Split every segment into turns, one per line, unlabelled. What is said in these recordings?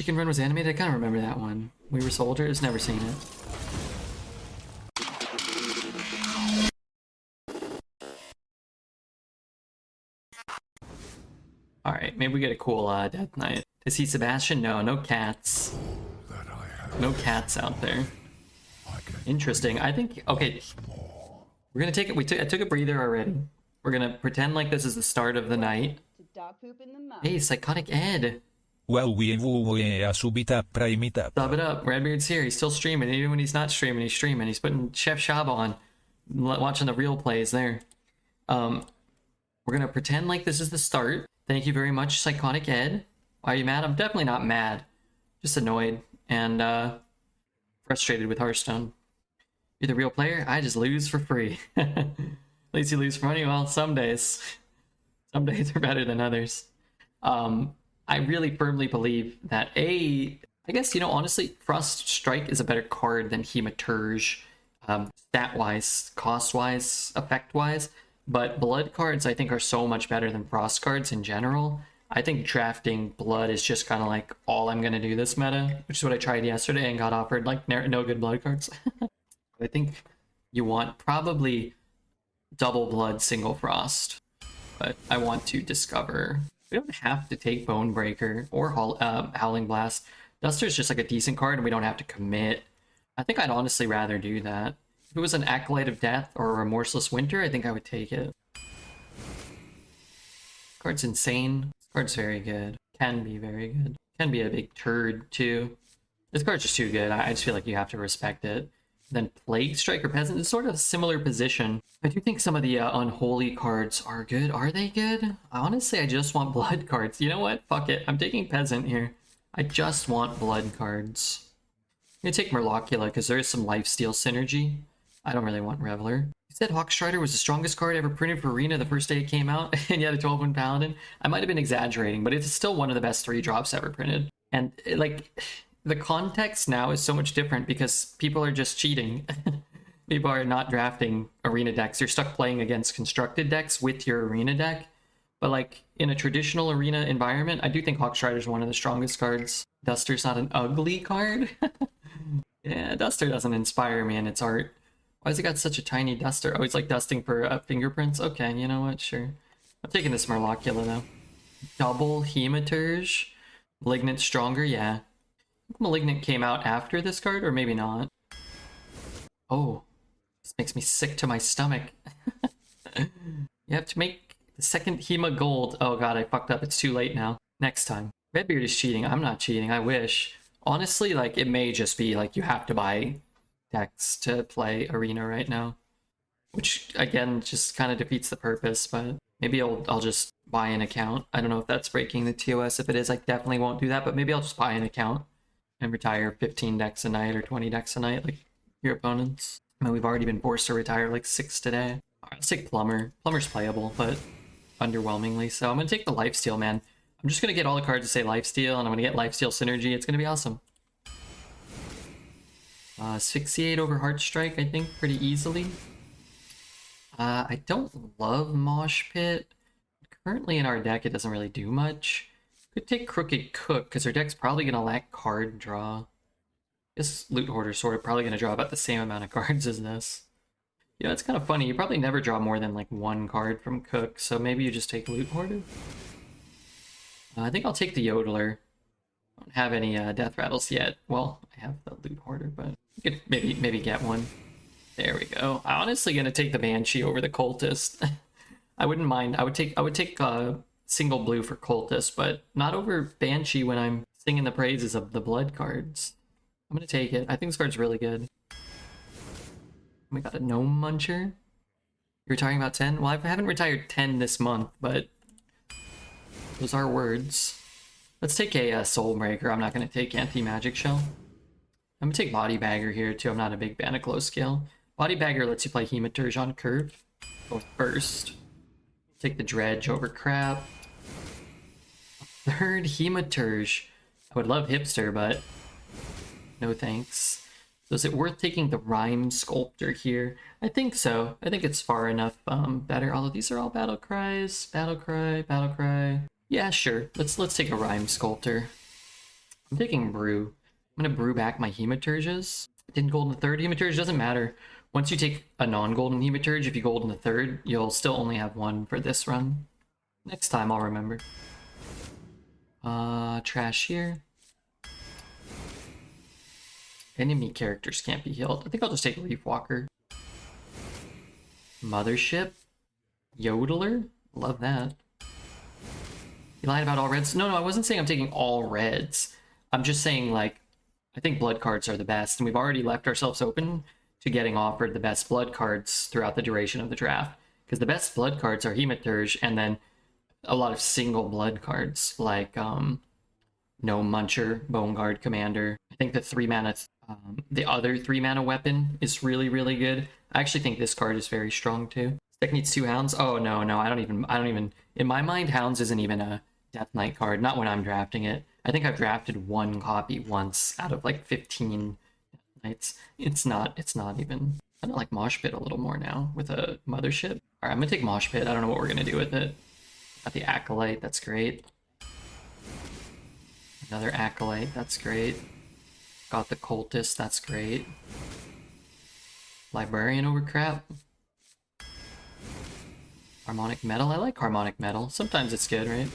Chicken Run was animated? I kind of remember that one. We Were Soldiers, never seen it. Alright, maybe we get a cool Death Knight. To see Sebastian? No, no cats. No cats out there. Interesting. I think, okay, we're gonna take it. I took a breather already. We're gonna pretend like this is the start of the night. Hey, Psychotic Ed.
Wow, subita primita.
Sub it up. Redbeard's here. He's still streaming. Even when he's not streaming, he's streaming. He's putting Chef Shab on. Watching the real plays there. We're gonna pretend like this is the start. Thank you very much, Psychotic Ed. Why are you mad? I'm definitely not mad. Just annoyed and frustrated with Hearthstone. You're the real player? I just lose for free. At least you lose for money. Well, some days. Some days are better than others. I really firmly believe that I guess, you know, honestly, Frost Strike is a better card than Hematurge, stat-wise, cost-wise, effect-wise. But Blood cards, I think, are so much better than Frost cards in general. I think drafting Blood is just kind of like all I'm going to do this meta, which is what I tried yesterday and got offered like no good Blood cards. I think you want probably double Blood, single Frost. But I want to discover. We don't have to take Bonebreaker or Howling Blast. Duster's just like a decent card and we don't have to commit. I think I'd honestly rather do that. If it was an Acolyte of Death or a Remorseless Winter, I think I would take it. Card's insane. This card's very good. Can be very good. Can be a big turd, too. This card's just too good. I just feel like you have to respect it. Then Plague Striker Peasant is sort of a similar position. I do think some of the Unholy cards are good. Are they good? Honestly, I just want Blood cards. You know what? Fuck it. I'm taking Peasant here. I just want Blood cards. I'm gonna take Murlocula because there is some lifesteal synergy. I don't really want Reveler. You said Hawkstrider was the strongest card ever printed for Arena the first day it came out, and you had a 12-1 Paladin. I might have been exaggerating, but it's still one of the best 3-drops ever printed. And, like, the context now is so much different because people are just cheating. People are not drafting Arena decks. You're stuck playing against constructed decks with your Arena deck. But, like, in a traditional Arena environment, I do think Hawkstrider is one of the strongest cards. Duster's not an ugly card. Yeah, Duster doesn't inspire me in its art. Why has he got such a tiny Duster? Oh, he's like dusting for fingerprints? Okay, you know what? Sure. I'm taking this Murlocula, though. Double Hematurge. Malignant stronger? Yeah. I think Malignant came out after this card, or maybe not. Oh. This makes me sick to my stomach. You have to make the second Hema gold. Oh god, I fucked up. It's too late now. Next time. Redbeard is cheating. I'm not cheating. I wish. Honestly, like, it may just be, like, you have to buy decks to play Arena right now, which again just kind of defeats the purpose. But maybe I'll just buy an account. I don't know if that's breaking the TOS. If it is, I definitely won't do that, but maybe I'll just buy an account and retire 15 decks a night or 20 decks a night like your opponents. I mean, we've already been forced to retire like 6 today. All right, let's take Plumber. Plumber's playable, but underwhelmingly so. I'm gonna take the Lifesteal, man. I'm just gonna get all the cards to say Lifesteal, and I'm gonna get Lifesteal Synergy. It's gonna be awesome. Asphyxiate over Heartstrike, I think, pretty easily. I don't love Mosh Pit. Currently in our deck, it doesn't really do much. Could take Crooked Cook, because our deck's probably going to lack card draw. This Loot Hoarder Sword probably going to draw about the same amount of cards as this. You know, it's kind of funny. You probably never draw more than, like, 1 card from Cook, so maybe you just take Loot Hoarder. I think I'll take the Yodeler. I don't have any Death Rattles yet. Well, I have the Loot Hoarder, but you could maybe get one. There we go. I'm honestly gonna take the Banshee over the Cultist. I wouldn't mind. I would take single blue for Cultist, but not over Banshee when I'm singing the praises of the Blood cards. I'm gonna take it. I think this card's really good. We got a Gnome Muncher. You're retiring about 10? Well, I haven't retired 10 this month, but those are words. Let's take a Soulbreaker. I'm not going to take Anti-Magic Shell. I'm going to take Body Bagger here, too. I'm not a big fan of close scale. Body Bagger lets you play Hematurge on curve. Go first. Take the Dredge over Crab. Third Hematurge. I would love Hipster, but no thanks. So is it worth taking the Rhyme Sculptor here? I think so. I think it's far enough better. Although these are all Battle Cries. Battle Cry, Battle Cry. Yeah, sure. Let's take a Rhyme Sculptor. I'm taking brew. I'm gonna brew back my Hematurges. Didn't gold in the third. Hematurge doesn't matter. Once you take a non-golden Hematurge, if you gold in the third, you'll still only have one for this run. Next time I'll remember. Trash here. Enemy characters can't be healed. I think I'll just take Leaf Walker. Mothership. Yodeler. Love that. You lied about all reds? No, I wasn't saying I'm taking all reds. I'm just saying, like, I think blood cards are the best, and we've already left ourselves open to getting offered the best blood cards throughout the duration of the draft. Because the best blood cards are Hematurge, and then a lot of single blood cards, like No Muncher, Bone Guard Commander. I think the 3-mana, the other 3-mana weapon is really, really good. I actually think this card is very strong too. This deck needs 2 Hounds. Oh no, I don't even. In my mind, Hounds isn't even a Death Knight card. Not when I'm drafting it. I think I've drafted 1 copy once out of like 15 Knights. It's not even. I don't like Mosh Pit a little more now with a Mothership. All right, I'm gonna take Mosh Pit. I don't know what we're gonna do with it. Got the Acolyte. That's great. Another Acolyte. That's great. Got the Cultist. That's great. Librarian over crap. Harmonic Metal. I like Harmonic Metal. Sometimes it's good, right?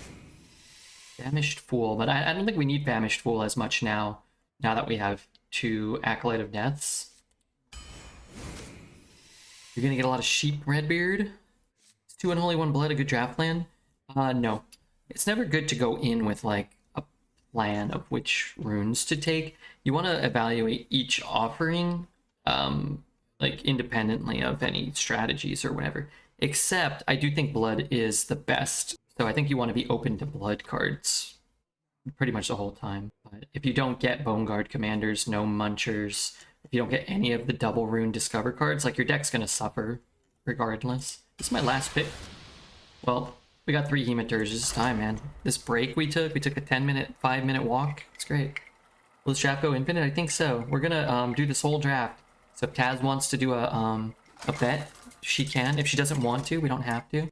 Famished Fool, but I don't think we need Famished Fool as much now that we have 2 Acolyte of Deaths. You're gonna get a lot of Sheep, Redbeard. Is 2 Unholy 1 Blood a good draft plan? No. It's never good to go in with, like, a plan of which runes to take. You want to evaluate each offering, like, independently of any strategies or whatever. Except, I do think Blood is the best. So I think you want to be open to Blood cards pretty much the whole time. But if you don't get Bone Guard Commanders, no Munchers, if you don't get any of the double rune Discover cards, like, your deck's going to suffer regardless. This is my last pick. Well, we got 3 Hematurges this time, man. This break we took a 10-minute, 5-minute walk. It's great. Will this draft go infinite? I think so. We're going to do this whole draft. So if Taz wants to do a bet, she can. If she doesn't want to, we don't have to.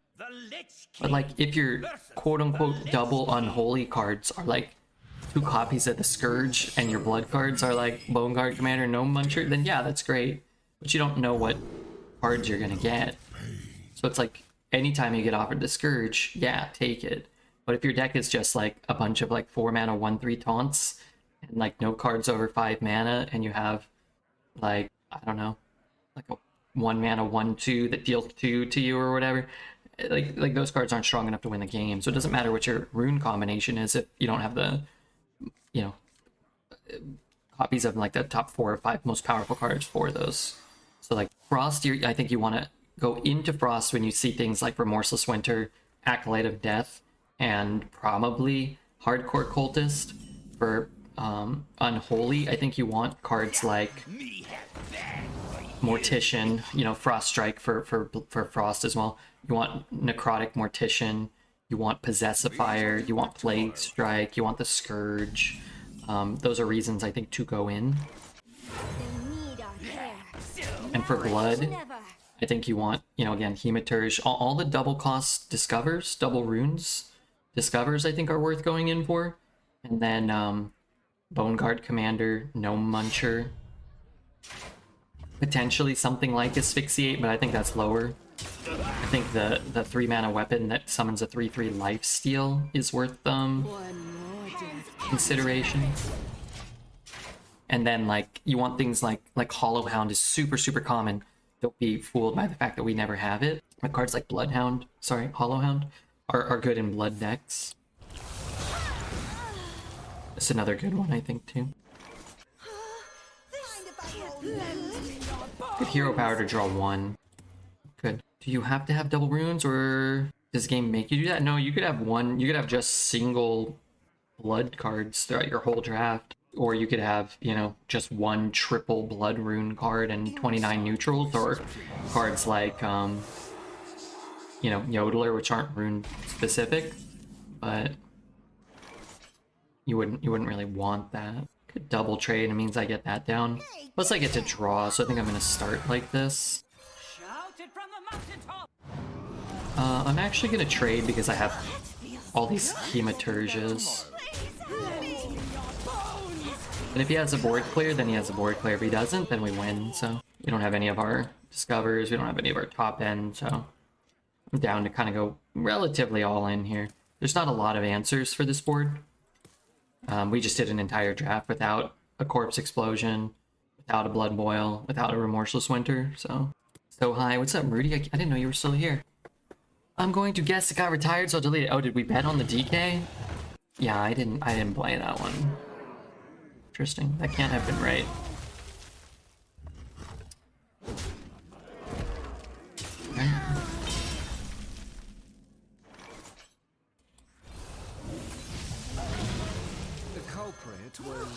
But, like, if your quote-unquote double unholy cards are, like, 2 copies of the Scourge and your blood cards are, like, Bone Guard Commander, no Muncher, then yeah, that's great. But you don't know what cards you're gonna get. So it's like, anytime you get offered the Scourge, yeah, take it. But if your deck is just, like, a bunch of, like, 4-mana 1/3 taunts, and, like, no cards over 5 mana, and you have, like, I don't know, like a 1-mana 1/2 that deals 2 to you or whatever, like those cards aren't strong enough to win the game. So it doesn't matter what your rune combination is if you don't have the, you know, copies of, like, the top 4 or 5 most powerful cards for those. So, like, Frost, I think you want to go into Frost when you see things like Remorseless Winter, Acolyte of Death, and probably Hardcore Cultist. For Unholy, I think you want cards like Mortician, you know, Frost Strike for Frost as well. You want Necrotic Mortician, you want Possessifier, you want Plague Strike, you want the Scourge. Those are reasons, I think, to go in. And for Blood, I think you want, you know, again, Hematurge, all the double cost Discovers, double runes Discovers, I think, are worth going in for. And then Bone Guard Commander, no Muncher. Potentially something like Asphyxiate, but I think that's lower. I think the 3-mana weapon that summons a 3/3 Lifesteal is worth consideration. And then, like, you want things like Hollow Hound is super, super common. Don't be fooled by the fact that we never have it. Like, cards like Hollow Hound are good in Blood decks. That's another good one, I think, too. Good hero power to draw 1. Good. Do you have to have double runes, or does the game make you do that? No, you could have one. You could have just single blood cards throughout your whole draft. Or you could have, you know, just 1 triple blood rune card and 29 neutrals, or cards like, you know, Yodeler, which aren't rune specific, but you wouldn't really want that. Could double trade, it means I get that down. Plus I get to draw, so I think I'm gonna start like this. I'm actually gonna trade because I have all these Hematurges. And if he has a board clear, then he has a board clear. If he doesn't, then we win. So we don't have any of our discovers. We don't have any of our top end. So I'm down to kind of go relatively all in here. There's not a lot of answers for this board. We just did an entire draft without a corpse explosion, without a blood boil, without a remorseless winter. So hi. What's up, Rudy? I didn't know you were still here. I'm going to guess it got retired, so I'll delete it. Oh, did we bet on the DK? Yeah, I didn't play that one. Interesting. That can't have been right.
The culprit was...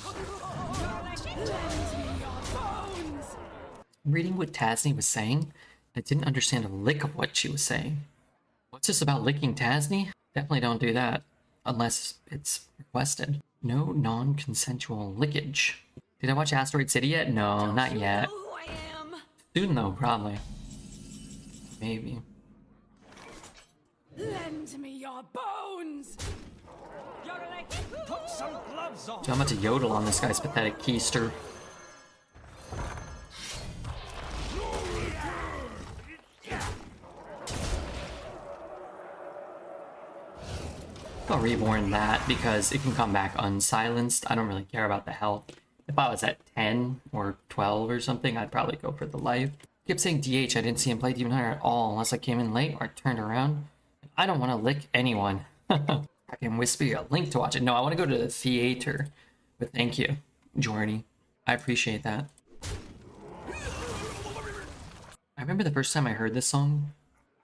Reading what Tasney was saying, I didn't understand a lick of what she was saying. What's this about licking Tasney? Definitely don't do that. Unless it's requested. No non-consensual lickage. Did I watch Asteroid City yet? No, not yet. Soon though, probably. Maybe.
Lend me your bones.
Put some gloves on!
So I'm about to yodel on this guy's pathetic keister. I'll reborn that because it can come back unsilenced. I don't really care about the health. If I was at 10 or 12 or something, I'd probably go for the life. I kept saying DH, I didn't see him play Demon Hunter at all unless I came in late or turned around. I don't want to lick anyone. I can whisper you a link to watch it. No, I want to go to the theater. But thank you, Jordy. I appreciate that. I remember the first time I heard this song.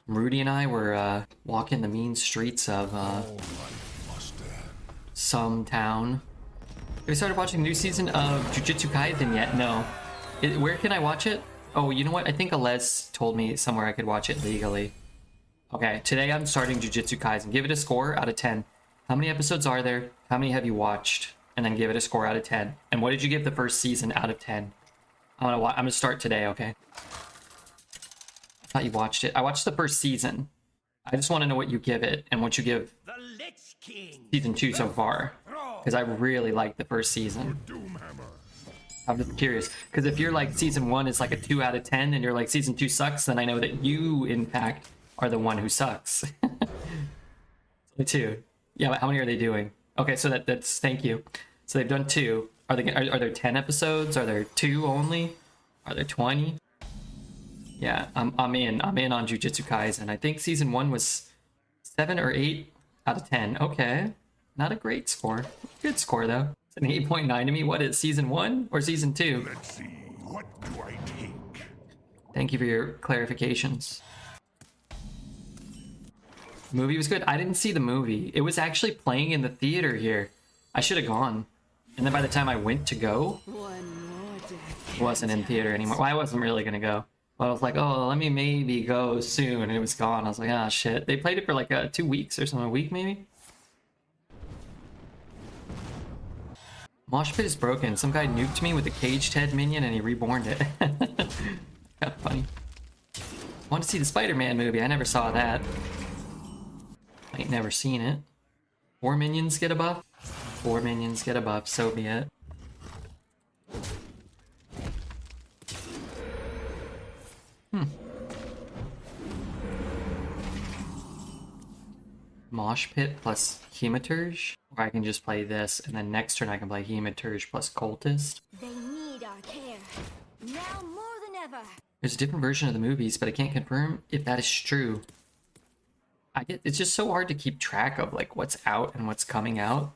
Rudy and I were walking the mean streets of some town. Have you started watching the new season of Jujutsu Kaisen yet? No. Where can I watch it? Oh, you know what? I think Alez told me somewhere I could watch it legally. Okay, today I'm starting Jujutsu Kaisen. Give it a score out of 10. How many episodes are there? How many have you watched? And then give it a score out of 10. And what did you give the first season out of 10? I'm gonna start today, okay? I thought you watched it. I watched the first season. I just want to know what you give it and what you give season 2 so far. Because I really liked the first season. I'm just curious. Because if you're like season 1 is like a 2 out of 10 and you're like season 2 sucks, then I know that you, in fact, are the one who sucks. Only 2. Yeah, but how many are they doing? Okay, so that's thank you. So they've done 2. Are there 10 episodes? Are there 2 only? Are there 20? Yeah, I'm in on Jujutsu Kaisen. I think season 1 was 7 or 8 out of 10. Okay, not a great score. Good score though. It's an 8.9 to me. What is season 1 or season 2?
Let's see, what do I take?
Thank you for your clarifications. The movie was good. I didn't see the movie. It was actually playing in the theater here. I should have gone. And then by the time I went to go, it wasn't in theater anymore. Well, I wasn't really gonna go. But I was like, oh, let me maybe go soon, and it was gone. I was like, ah, shit. They played it for like 2 weeks or something, a week maybe? Mosh Pit is broken. Some guy nuked me with a caged head minion and he reborned it. Kind of funny. I want to see the Spider-Man movie. I never saw that. I ain't never seen it. 4 minions get a buff? 4 minions get a buff, so be it. Mosh Pit plus Hematurge? Or I can just play this, and then next turn I can play Hematurge plus Cultist.
They need our care. Now more than ever.
There's a different version of the movies, but I can't confirm if that is true. It's just so hard to keep track of like what's out and what's coming out.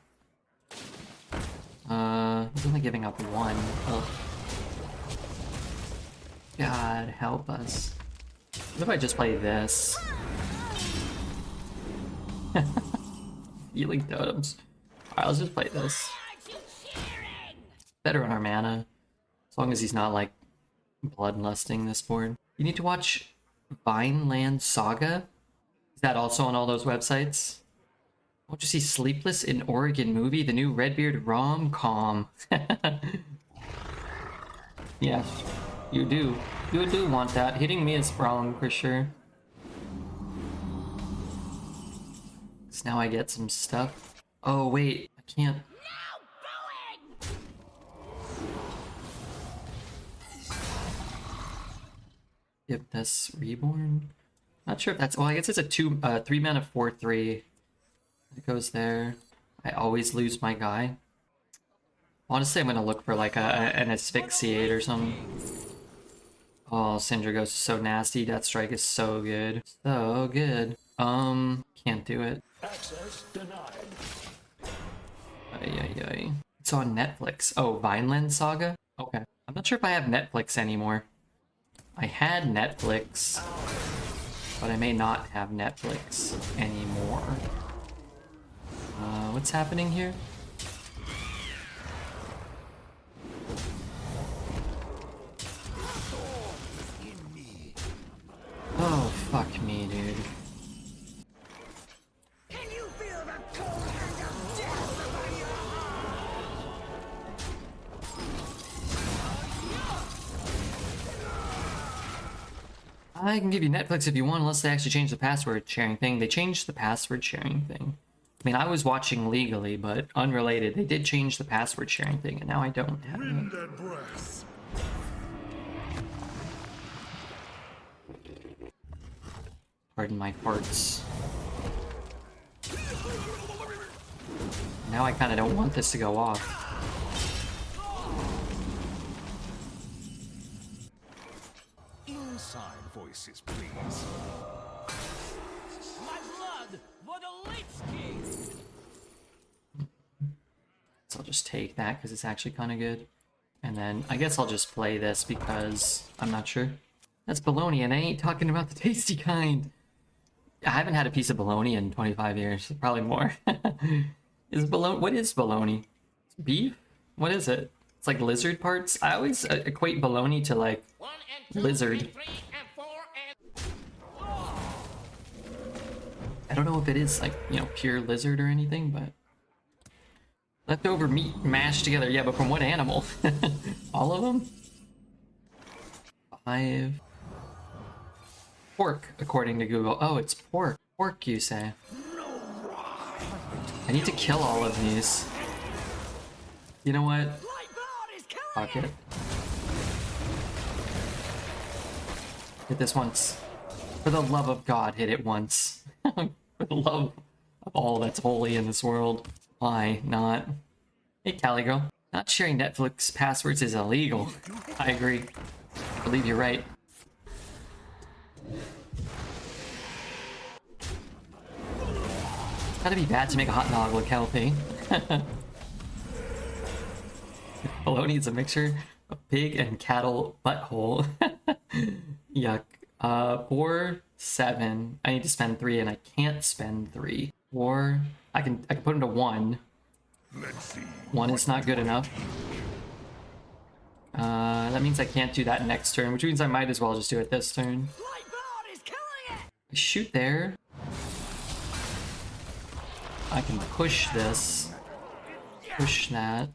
He's only giving up 1. Ugh. God help us. What if I just play this? Healing totems. Alright, let's just play this. Better on our mana. As long as he's not like bloodlusting this board. You need to watch Vineland Saga. Is that also on all those websites? Won't you see Sleepless in Oregon movie, the new Redbeard rom-com? Yes, you do. You do want that. Hitting me is wrong for sure. So now I get some stuff. Oh wait, I can't. Give this Reborn. Not sure if that's. Well, I guess it's a 3 mana 4/3. It goes there. I always lose my guy. Honestly, I'm gonna look for like an asphyxiate or something. Oh, Syndra Ghost is so nasty. Death Strike is so good. So good. Can't do it.
Access denied.
Ay, ay, ay. It's on Netflix. Oh, Vineland Saga? Okay. I'm not sure if I have Netflix anymore. I had Netflix, but I may not have Netflix anymore. What's happening here? Oh, fuck me, dude.
Can you feel the cold hand of death upon your
I can give you Netflix if you want, unless they actually change the password sharing thing. They changed the password sharing thing. I mean, I was watching legally, but unrelated. They did change the password sharing thing, and now I don't have
Wind
it.
and breath.
Pardon my farts. Now I kind of don't want this to go off.
inside voices, please? My blood for the Lich King!
So I'll just take that because it's actually kind of good. And then I guess I'll just play this because I'm not sure. That's bologna, and I ain't talking about the tasty kind. I haven't had a piece of bologna in 25 years, probably more. Is bologna? What is bologna? Beef? What is it? It's like lizard parts. I always equate bologna to like lizard. I don't know if it is like, you know, pure lizard or anything, but leftover meat mashed together. Yeah, but from what animal? All of them? 5. Pork, according to Google. Oh, it's pork. Pork, you say? I need to kill all of these. You know what? Fuck it. Hit this once. For the love of God, hit it once. For the love of all that's holy in this world. Why not? Hey, Caligo. Not sharing Netflix passwords is illegal. I agree. I believe you're right. It's gotta be bad to make a hot dog look healthy. Bologna is a mixture of pig and cattle butthole. Yuck. 4, 7. I need to spend 3, and I can't spend 3. 4. I can put into 1.
Let's see.
1 is not good enough. That means I can't do that next turn, which means I might as well just do it this turn. I shoot there. I can push this. Push that.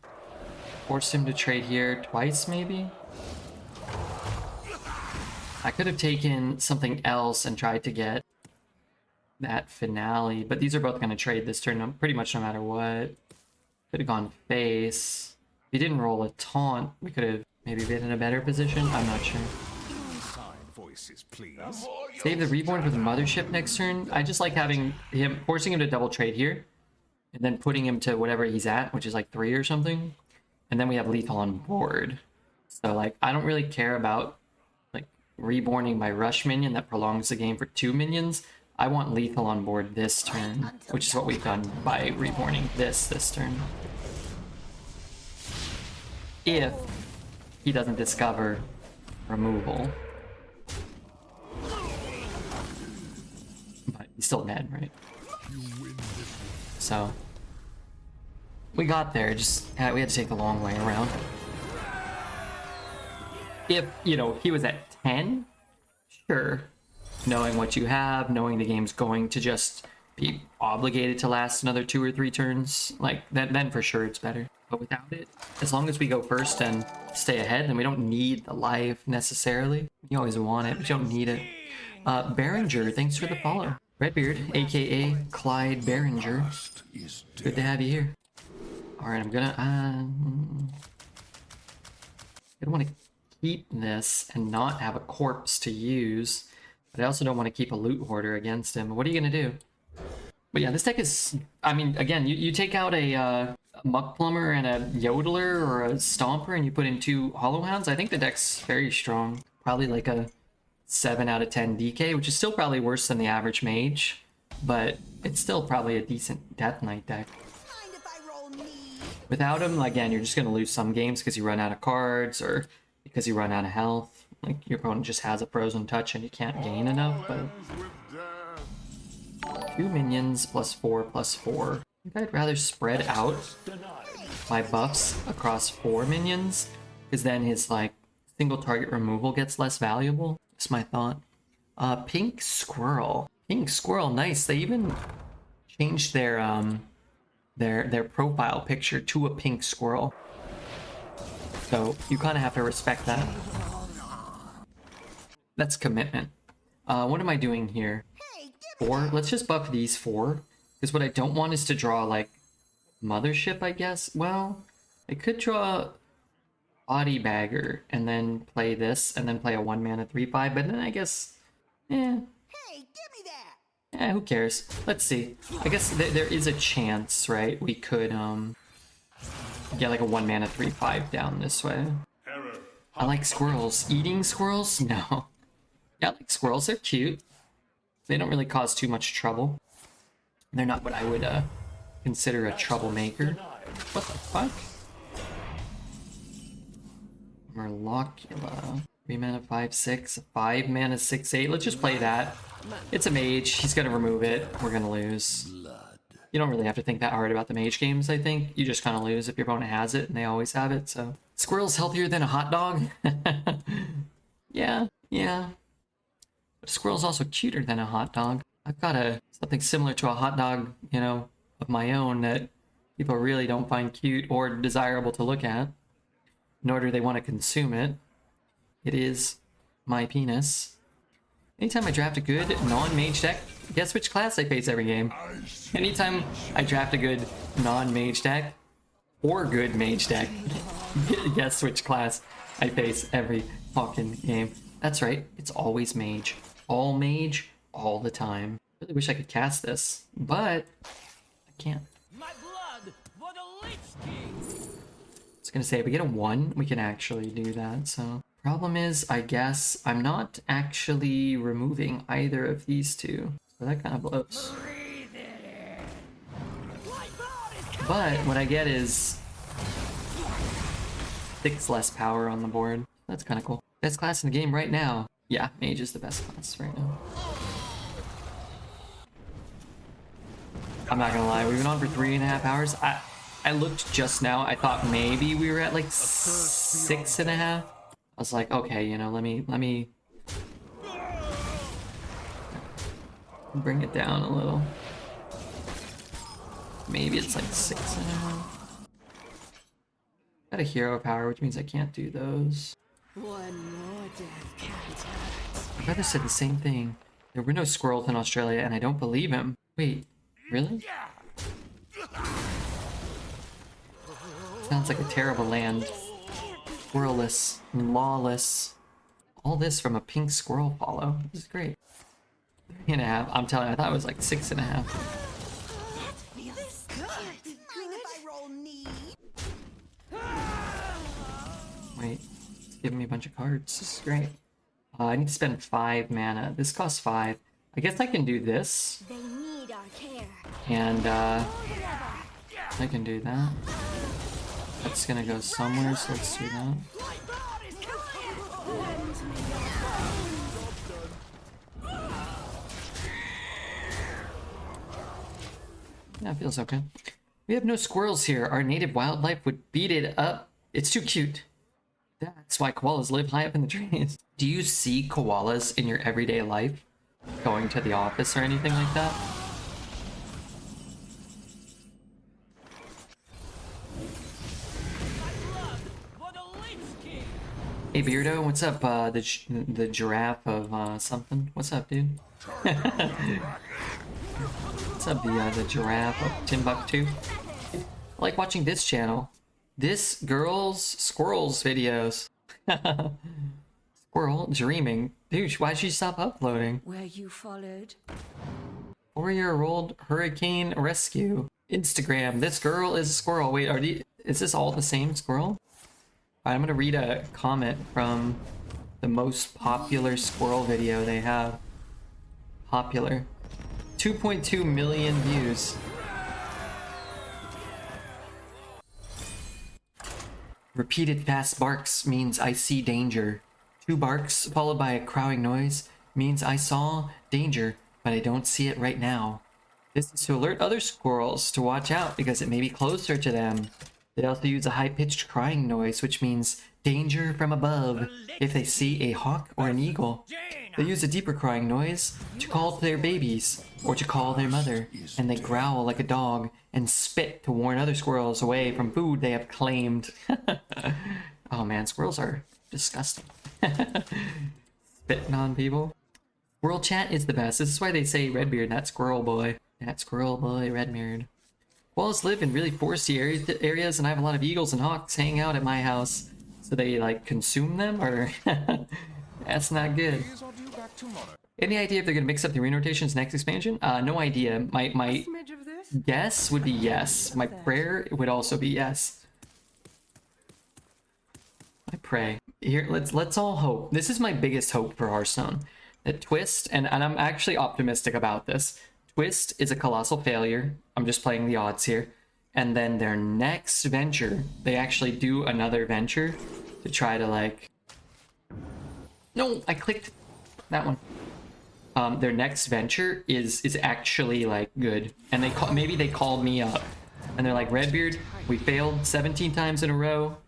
Force him to trade here twice, maybe? I could have taken something else and tried to get that finale, but these are both going to trade this turn pretty much no matter what. Could have gone face. If he didn't roll a taunt, we could have maybe been in a better position. I'm not sure.
Inside voices, please.
Save the Reborn for the Mothership next turn. I just like having him, forcing him to double trade here, and then putting him to whatever he's at, which is like 3 or something. And then we have lethal on board. So like, I don't really care about like reborning my rush minion that prolongs the game for 2 minions. I want lethal on board this turn, which is what we've done by reborning this turn. If he doesn't discover removal. But he's still dead, right? So we got there, just we had to take the long way around. If, you know, he was at 10, sure. Knowing what you have, knowing the game's going to just be obligated to last another 2 or 3 turns, like, then for sure it's better. But without it, as long as we go first and stay ahead, then we don't need the life necessarily. You always want it, but you don't need it. Behringer, thanks for the follow. Redbeard, aka Clyde Behringer. Good to have you here. Alright, I'm gonna... I don't want to keep this and not have a corpse to use, but I also don't want to keep a loot hoarder against him. What are you gonna do? But yeah, this deck is, I mean, again, you take out a Muck Plumber and a Yodeler or a Stomper and you put in 2 Hollow Hounds, I think the deck's very strong. Probably like a 7 out of 10 DK, which is still probably worse than the average mage, but it's still probably a decent Death Knight deck.
Mind if I roll me?
Without him, again, you're just going to lose some games because you run out of cards or because you run out of health. Like, your opponent just has a Frozen Touch and you can't gain enough, but... 2 minions plus 4. I think I'd rather spread out my buffs across 4 minions, because then his, like, single target removal gets less valuable. That's my thought. Pink Squirrel. Pink Squirrel, nice. They even changed their profile picture to a pink squirrel. So you kind of have to respect that. That's commitment. What am I doing here? 4? Let's just buff these 4. Because what I don't want is to draw, like, Mothership, I guess. Well, I could draw Body Bagger and then play this and then play a 1-mana 3/5, but then I guess,
Hey, give me that!
who cares? Let's see. I guess there is a chance, right? We could get like a 1-mana 3/5 down this way. I like squirrels. Eating squirrels? No. Yeah, I like squirrels. They're cute. They don't really cause too much trouble. They're not what I would consider a troublemaker. What the fuck? Merlocula. 3 mana 5/6, 5 mana 6/8. Let's just play that. It's a mage. He's gonna remove it. We're gonna lose. You don't really have to think that hard about the mage games, I think. You just kind of lose if your opponent has it, and they always have it, so. Squirrel's healthier than a hot dog? Yeah. But a squirrel's also cuter than a hot dog. I've got something similar to a hot dog, you know, of my own that people really don't find cute or desirable to look at, nor do they want to consume it. It is my penis. Anytime I draft a good non-mage deck, guess which class I face every game? Anytime I draft a good non-mage deck or good mage deck, guess which class I face every fucking game? That's right, it's always mage. All mage, all the time. Really wish I could cast this, but I can't.
My blood for the Lich King!
I was gonna say, if we get a 1, we can actually do that, so. Problem is, I guess, I'm not actually removing either of these 2. So that kind of blows. But what I get is 6 less power on the board. That's kind of cool. Best class in the game right now. Yeah, mage is the best class right now. I'm not gonna lie, we've been on for 3.5 hours. I looked just now, I thought maybe we were at like 6.5. I was like, okay, you know, let me bring it down a little. Maybe it's like 6.5. Got a hero power, which means I can't do those.
One more death can't hurt.
My brother said the same thing. There were no squirrels in Australia, and I don't believe him. Wait, really? Sounds like a terrible land. Squirrelless and lawless. All this from a pink squirrel follow. This is great. 3.5. I'm telling you, I thought it was like 6.5.
Feels good! Mind if I roll me?
Wait, it's giving me a bunch of cards. This is great. I need to spend 5 mana. This costs 5. I guess I can do this.
They need our care.
And I can do that. That's gonna go somewhere, so let's do that. Yeah, it feels okay. We have no squirrels here. Our native wildlife would beat it up. It's too cute. That's why koalas live high up in the trees. Do you see koalas in your everyday life? Going to the office or anything like that? Hey Beardo, what's up? The giraffe of something. What's up, dude? What's up, the giraffe of Timbuktu? I like watching this channel. This girls squirrels videos. Squirrel dreaming. Dude, why'd she stop uploading?
Where you followed?
4-year-old hurricane rescue. Instagram. This girl is a squirrel. Wait, is this all the same squirrel? I'm gonna read a comment from the most popular squirrel video they have. Popular. 2.2 million views. Repeated fast barks means I see danger. 2 barks followed by a crowing noise means I saw danger, but I don't see it right now. This is to alert other squirrels to watch out because it may be closer to them. They also use a high-pitched crying noise, which means danger from above if they see a hawk or an eagle. They use a deeper crying noise to call to their babies or to call their mother, and they growl like a dog and spit to warn other squirrels away from food they have claimed. Oh man, squirrels are disgusting. Spitting on people. Squirrel chat is the best. This is why they say Redbeard, that squirrel boy. That squirrel boy, Redbeard. Koalas live in really foresty areas, and I have a lot of eagles and hawks hanging out at my house. So they, like, consume them, or... That's not good. Any idea if they're gonna mix up the arena rotations next expansion? No idea. My
Smidge of this?
guess would be yes. My prayer would also be yes. I pray. Here, let's all hope. This is my biggest hope for Hearthstone. That Twist, and I'm actually optimistic about this. Twist is a colossal failure. I'm just playing the odds here. And then their next venture, they actually do another venture to try to like... No, I clicked that one. Their next venture is actually like good. And maybe they called me up and they're like, Redbeard, we failed 17 times in a row.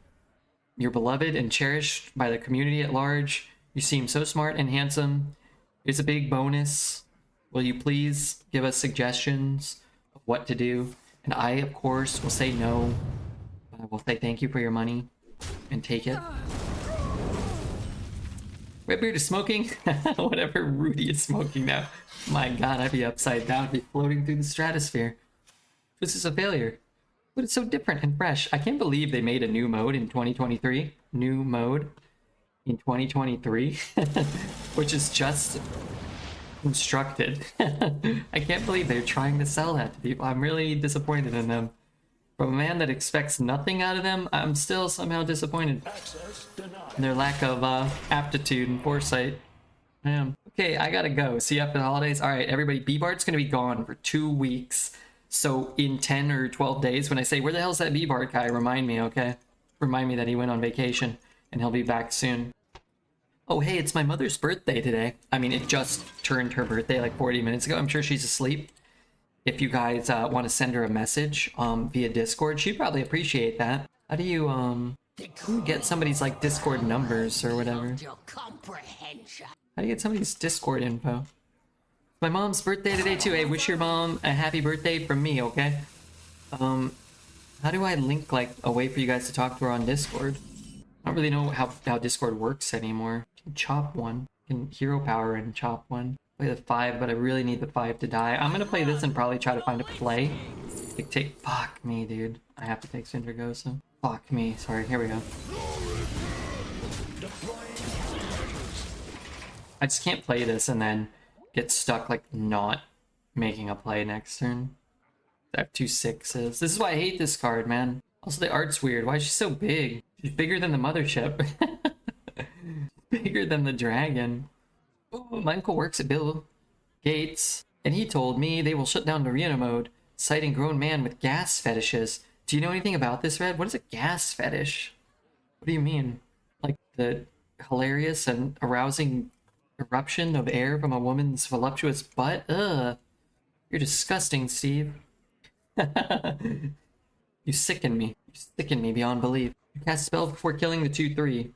You're beloved and cherished by the community at large. You seem so smart and handsome. Here's a big bonus. Will you please give us suggestions of what to do? And I, of course, will say no. But I will say thank you for your money and take it. Redbeard is smoking? Whatever Rudy is smoking now. My god, I'd be upside down, I'd be floating through the stratosphere. This is a failure. But it's so different and fresh. I can't believe they made a new mode in 2023. New mode in 2023. Which is just constructed. I can't believe they're trying to sell that to people. I'm really disappointed in them. From a man that expects nothing out of them, I'm still somehow disappointed in their lack of aptitude and foresight. I am. Okay, I gotta go. See you after the holidays. Alright, everybody, B-Bart's gonna be gone for 2 weeks. So in 10 or 12 days, when I say, where the hell's that B-Bart guy? Remind me, okay? Remind me that he went on vacation and he'll be back soon. Oh, hey, it's my mother's birthday today. I mean, it just turned her birthday like 40 minutes ago. I'm sure she's asleep. If you guys want to send her a message via Discord, she'd probably appreciate that. How do you get somebody's like Discord numbers or whatever? How do you get somebody's Discord info? My mom's birthday today too. Hey, wish your mom a happy birthday from me, okay? How do I link like a way for you guys to talk to her on Discord? I don't really know how Discord works anymore. I can chop one. I can hero power and chop one. Play the 5, but I really need the 5 to die. I'm gonna play this and probably try to find a play. Fuck me, dude. I have to take Syndragosa. Fuck me. Sorry, here we go. I just can't play this and then get stuck like not making a play next turn. I have 2 6s. This is why I hate this card, man. Also, the art's weird. Why is she so big? She's bigger than the mothership. Bigger than the dragon. Oh, my uncle works at Bill Gates, and he told me they will shut down arena mode, citing grown man with gas fetishes. Do you know anything about this, Red? What is a gas fetish? What do you mean? Like the hilarious and arousing eruption of air from a woman's voluptuous butt? Ugh. You're disgusting, Steve. You sicken me. You sicken me beyond belief. You cast a spell before killing the 2/3.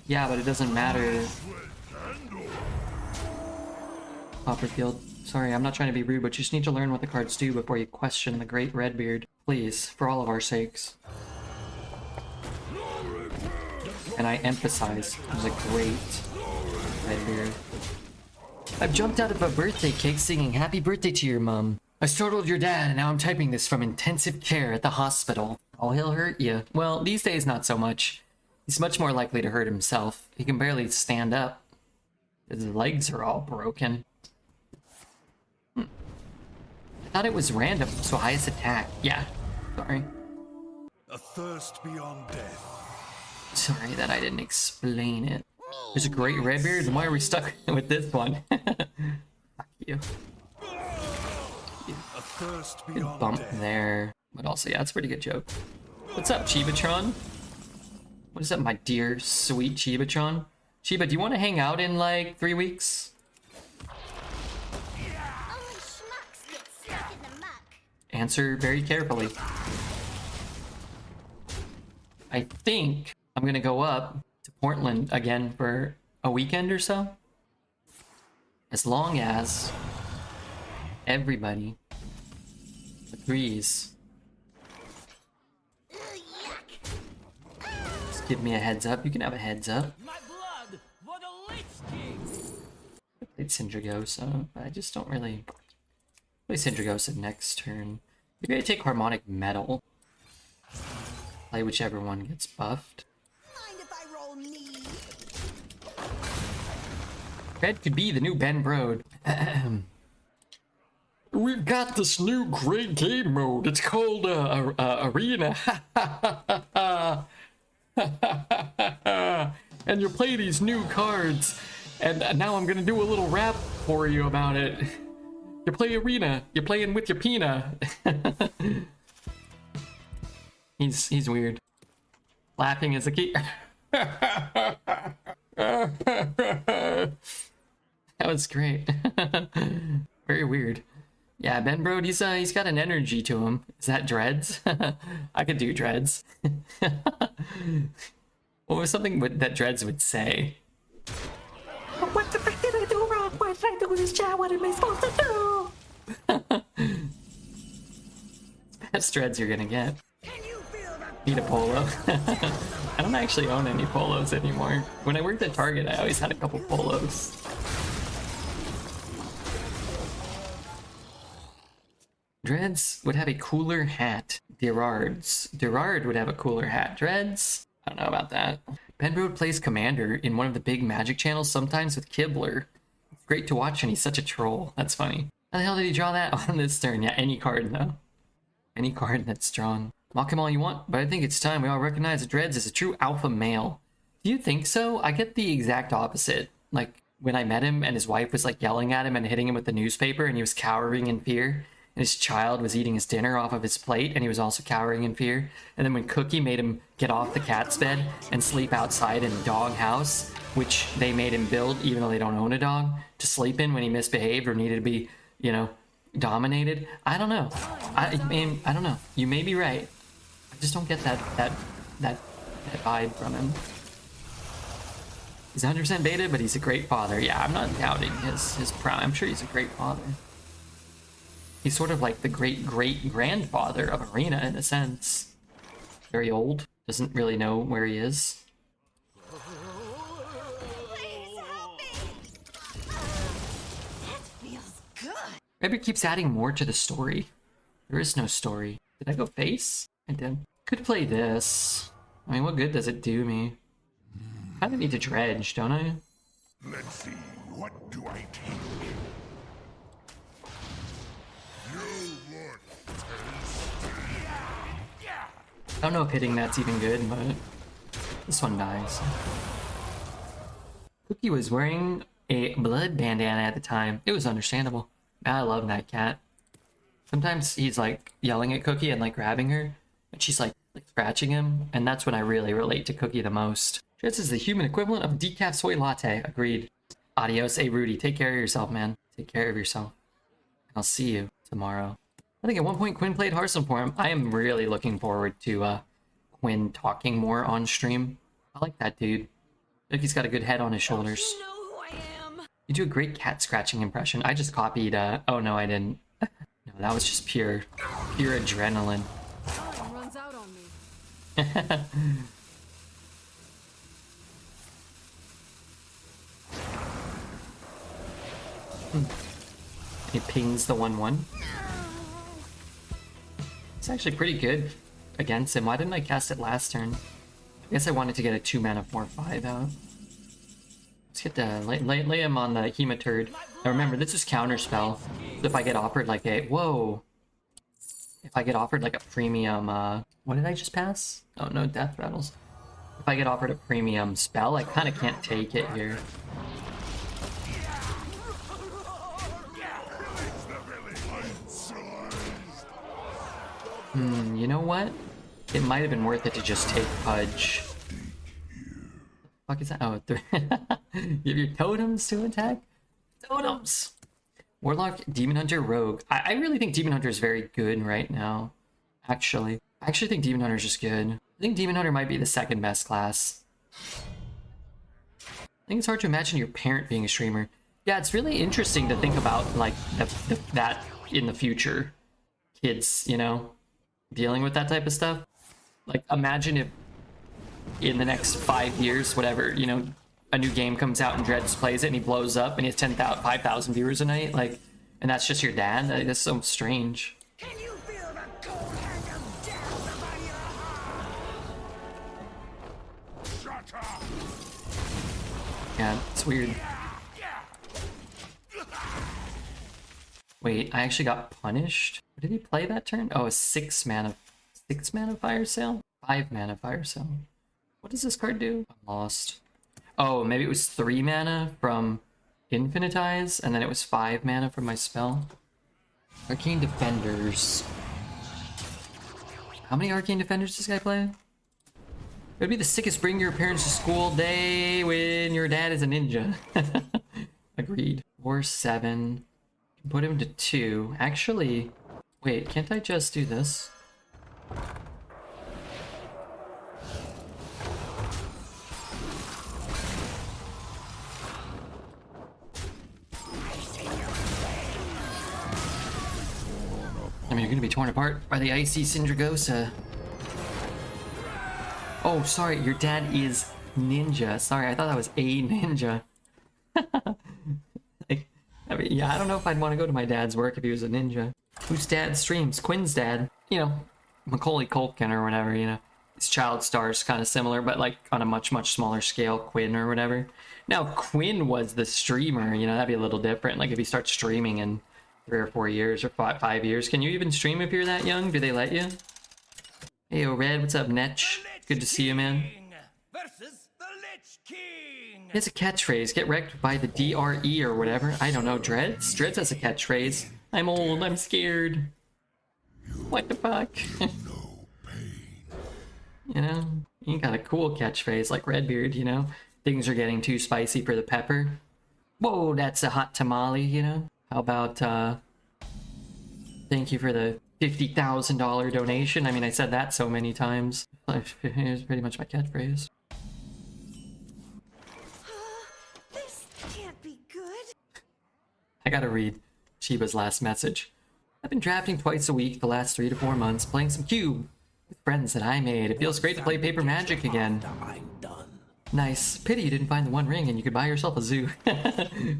Yeah, but it doesn't matter. Copperfield. Sorry, I'm not trying to be rude, but you just need to learn what the cards do before you question the great Redbeard. Please, for all of our sakes. And I emphasize the great Redbeard. I've jumped out of a birthday cake singing happy birthday to your mom. I startled your dad, and now I'm typing this from intensive care at the hospital. Oh, he'll hurt you. Well, these days, not so much. He's much more likely to hurt himself. He can barely stand up. His legs are all broken. I thought it was random, so highest attack. Yeah, sorry.
A thirst beyond death.
Sorry that I didn't explain it. There's a great red beard, and why are we stuck with this one? Fuck you.
A thirst
Good
beyond
bump
death.
there. But also, yeah, it's a pretty good joke. What's up, Chibatron? What is up, my dear, sweet Chibatron? Chiba, do you want to hang out in, like, 3 weeks?
Only schmucks get stuck in the muck.
Answer very carefully. I think I'm gonna go up to Portland again for a weekend or so. As long as everybody agrees. Just give me a heads up. You can have a heads up.
My blood for the Lich King.
I played Syndragosa, but I just don't really play Syndragosa next turn. Maybe I take Harmonic Metal. Play whichever one gets buffed.
Mind if I roll me?
Red could be the new Ben Brode. We've got this new great game mode. It's called Arena. And you play these new cards. And now I'm gonna do a little rap for you about it. You play Arena. You're playing with your Pina. He's weird. Laughing is a key. That was great. Very weird. Yeah, Ben Brode, he's got an energy to him. Is that dreads? I could do dreads. What was something that dreads would say? What the frick did I do wrong? Why did I do this, chat? What am I supposed to do? Best dreads you're gonna get.
Can you feel the
Need a polo. I don't actually own any polos anymore. When I worked at Target, I always had a couple polos. Dreads would have a cooler hat. Derard would have a cooler hat. Dreads? I don't know about that. Ben Brode plays Commander in one of the big Magic channels, sometimes with Kibler. It's great to watch, and he's such a troll. That's funny. How the hell did he draw that on this turn? Yeah, any card, though. Any card that's strong. Mock him all you want, but I think it's time we all recognize that Dreads is a true alpha male. Do you think so? I get the exact opposite. Like, when I met him and his wife was like yelling at him and hitting him with the newspaper and he was cowering in fear, and his child was eating his dinner off of his plate and he was also cowering in fear. And then when Cookie made him get off the cat's bed and sleep outside in a dog house, which they made him build even though they don't own a dog, to sleep in when he misbehaved or needed to be, you know, dominated. I don't know. I mean, I don't know. You may be right. I just don't get that vibe from him. He's 100% beta, but he's a great father. Yeah, I'm not doubting his prime. I'm sure he's a great father. He's sort of like the great-great-grandfather of Arena in a sense. Very old. Doesn't really know where he is.
Please help me. That feels good.
Maybe it keeps adding more to the story. There is no story. Did I go face? I did. Could play this. I mean, what good does it do me? I kinda need to dredge, don't I?
Let's see, what do I take? You look
I don't know if hitting that's even good, but this one dies. Cookie was wearing a blood bandana at the time. It was understandable. I love that cat. Sometimes he's like yelling at Cookie and like grabbing her, and she's like scratching him, and that's when I really relate to Cookie the most. This is the human equivalent of a decaf soy latte. Agreed. Adios. Hey, Rudy, take care of yourself, man. Take care of yourself. I'll see you tomorrow. I think at one point Quinn played Hearthstone for him. I am really looking forward to Quinn talking more on stream. I like that dude. I think he's got a good head on his shoulders.
You know who I am.
You do a great cat scratching impression. I just copied, oh no, I didn't. No, that was just pure adrenaline.
Time runs out on me.
It pings the 1-1. It's actually pretty good against him. Why didn't I cast it last turn? I guess I wanted to get a 2 mana 4/5 out. Let's get the lay him on the Hematurd. Now remember, this is counterspell. So if I get offered like a if I get offered like a premium what did I just pass? Oh no, death rattles. If I get offered a premium spell, I kind of can't take it here. You know what? It might have been worth it to just take Pudge. Fuck is that? Oh, you have your totems to attack? Totems! Warlock, Demon Hunter, Rogue. I really think Demon Hunter is very good right now. Actually. I actually think Demon Hunter is just good. I think Demon Hunter might be the second best class. I think it's hard to imagine your parent being a streamer. Yeah, it's really interesting to think about, like, that in the future. Kids, you know, dealing with that type of stuff. Like, imagine if in the next 5 years, whatever, you know, a new game comes out and Dredge plays it and he blows up and he has 5,000 viewers a night, like, and that's just your dad? That's so strange.
Can you feel the cold hand of death by your heart?
Shut up!
Yeah, it's weird. Wait, I actually got punished? What did he play that turn? Oh, a 6 mana Fire Sale? 5 mana Fire Sale. What does this card do? I'm lost. Oh, maybe it was 3 mana from Infinitize, and then it was 5 mana from my spell. Arcane Defenders. How many Arcane Defenders does this guy play? It would be the sickest bring your parents to school day when your dad is a ninja. Agreed. 4/7. Put him to 2. Actually, wait, can't I just do this? I mean, you're gonna be torn apart by the icy Syndragosa. Oh, sorry, your dad is ninja. Sorry, I thought that was a ninja. Like, I mean, yeah, I don't know if I'd want to go to my dad's work if he was a ninja. Whose dad streams? Quinn's dad. You know, Macaulay Culkin or whatever, you know. His child star's kind of similar, but like on a much, much smaller scale, Quinn or whatever. Now, Quinn was the streamer, you know, that'd be a little different. Like if he starts streaming in 3 or 4 years or 5 years. Can you even stream if you're that young? Do they let you? Hey, Red, what's up, Netch? Good to see you, man.
Versus the Lich King.
He has a catchphrase. Get wrecked by the DRE or whatever. I don't know. Dreads? Dreads has a catchphrase. I'm old. I'm scared. What the fuck? You know? You got a cool catchphrase like Redbeard, you know? Things are getting too spicy for the pepper. Whoa, that's a hot tamale, you know? How about, thank you for the $50,000 donation. I mean, I said that so many times. Here's pretty much my catchphrase.
This can't be good.
I gotta read Chiba's last message. I've been drafting twice a week the last 3 to 4 months, playing some Cube with friends that I made. It feels great to play Paper Magic again. Nice. Pity you didn't find the One Ring and you could buy yourself a zoo.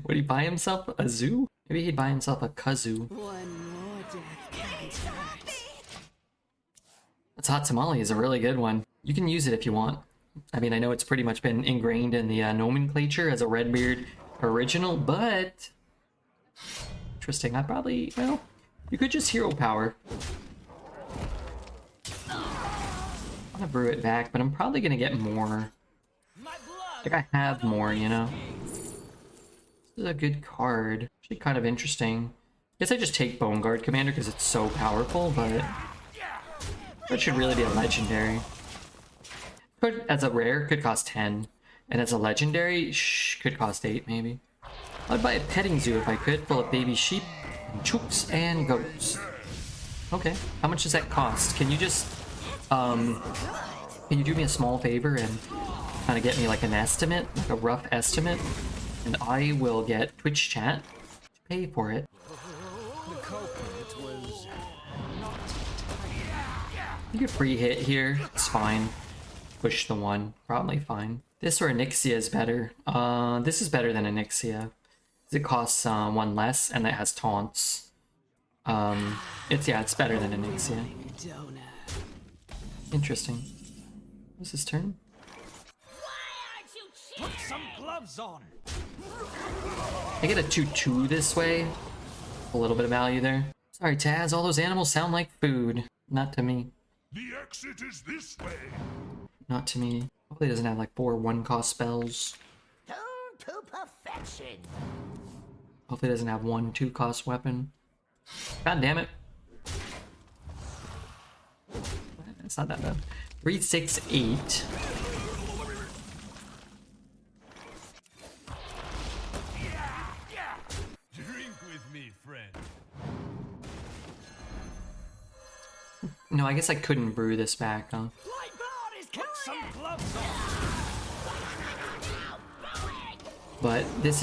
Would he buy himself a zoo? Maybe he'd buy himself a kazoo.
One more death can't hurt.
That's Hot Tamale is a really good one. You can use it if you want. I mean, I know it's pretty much been ingrained in the nomenclature as a Redbeard original, but... Interesting. I probably... Well, you could just hero power. I'm gonna brew it back, but I'm probably gonna get more. Like, I have more, you know? This is a good card. Actually kind of interesting. Guess I just take Bone Guard Commander because it's so powerful, but... That should really be a legendary. Could, as a rare, could cost 10. And as a legendary, could cost 8, maybe. I'd buy a petting zoo if I could, full of baby sheep, and chooks, and goats. Okay, how much does that cost? Can you just, can you do me a small favor and kind of get me like an estimate, like a rough estimate? And I will get Twitch chat to pay for it.
The culprit was not
You get free hit here, it's fine. Push the 1, probably fine. This or Onyxia is better. This is better than Onyxia. It costs 1 less, and it has taunts. It's better than an Ix, yeah. Interesting. What's his turn?
Put some gloves on.
I get a 2/2 this way. A little bit of value there. Sorry, Taz, all those animals sound like food. Not to me.
The exit is this way.
Not to me. Hopefully it doesn't have like 4 1-cost spells.
Tuned to perfection.
Hopefully it doesn't have 1 2-cost weapon. God damn it. It's not that bad. 3, 6, 8.
Drink with me, friend.
No, I guess I couldn't brew this back, huh?
Lightbard is put some gloves on.
But this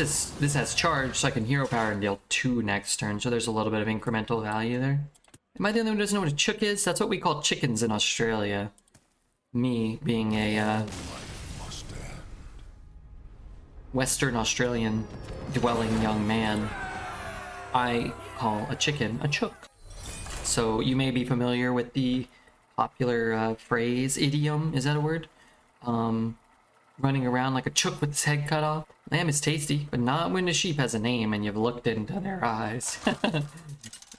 has charge, so I can hero power and deal 2 next turn, so there's a little bit of incremental value there. Am I the only one who doesn't know what a chook is? That's what we call chickens in Australia. Me being a Western Australian dwelling young man, I call a chicken a chook. So you may be familiar with the popular phrase, idiom, is that a word? Running around like a chook with his head cut off. Lamb is tasty, but not when a sheep has a name and you've looked into their eyes.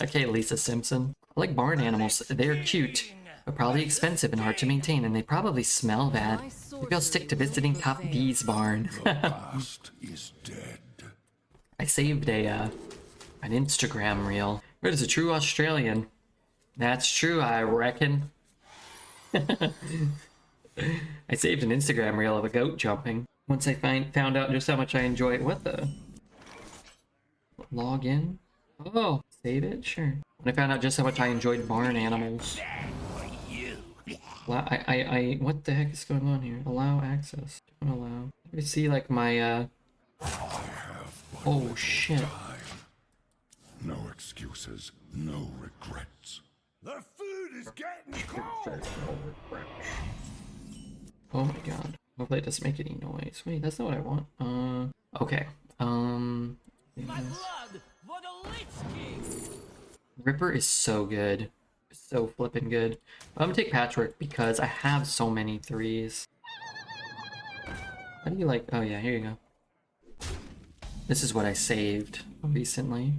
Okay, Lisa Simpson. I like barn animals. They're cute, but probably expensive and hard to maintain, and they probably smell bad. Maybe I'll stick to visiting Top D's barn.
Past is dead.
I saved an Instagram reel. Red is a true Australian. That's true, I reckon. I saved an Instagram reel of a goat jumping. Once I found out just how much I enjoy it. What the? Log in? Oh, save it? Sure. When I found out just how much I enjoyed barn animals. What the heck is going on here? Allow access. Don't allow. Let me see like my, oh shit.
No excuses, no regrets. The food is getting cold.
Oh my god. Hopefully it doesn't make any noise. Wait, that's not what I want. Okay.
My blood for the Lich King.
Ripper is so good. So flippin' good. I'm gonna take Patchwork because I have so many 3s. How do you like... Oh yeah, here you go. This is what I saved recently.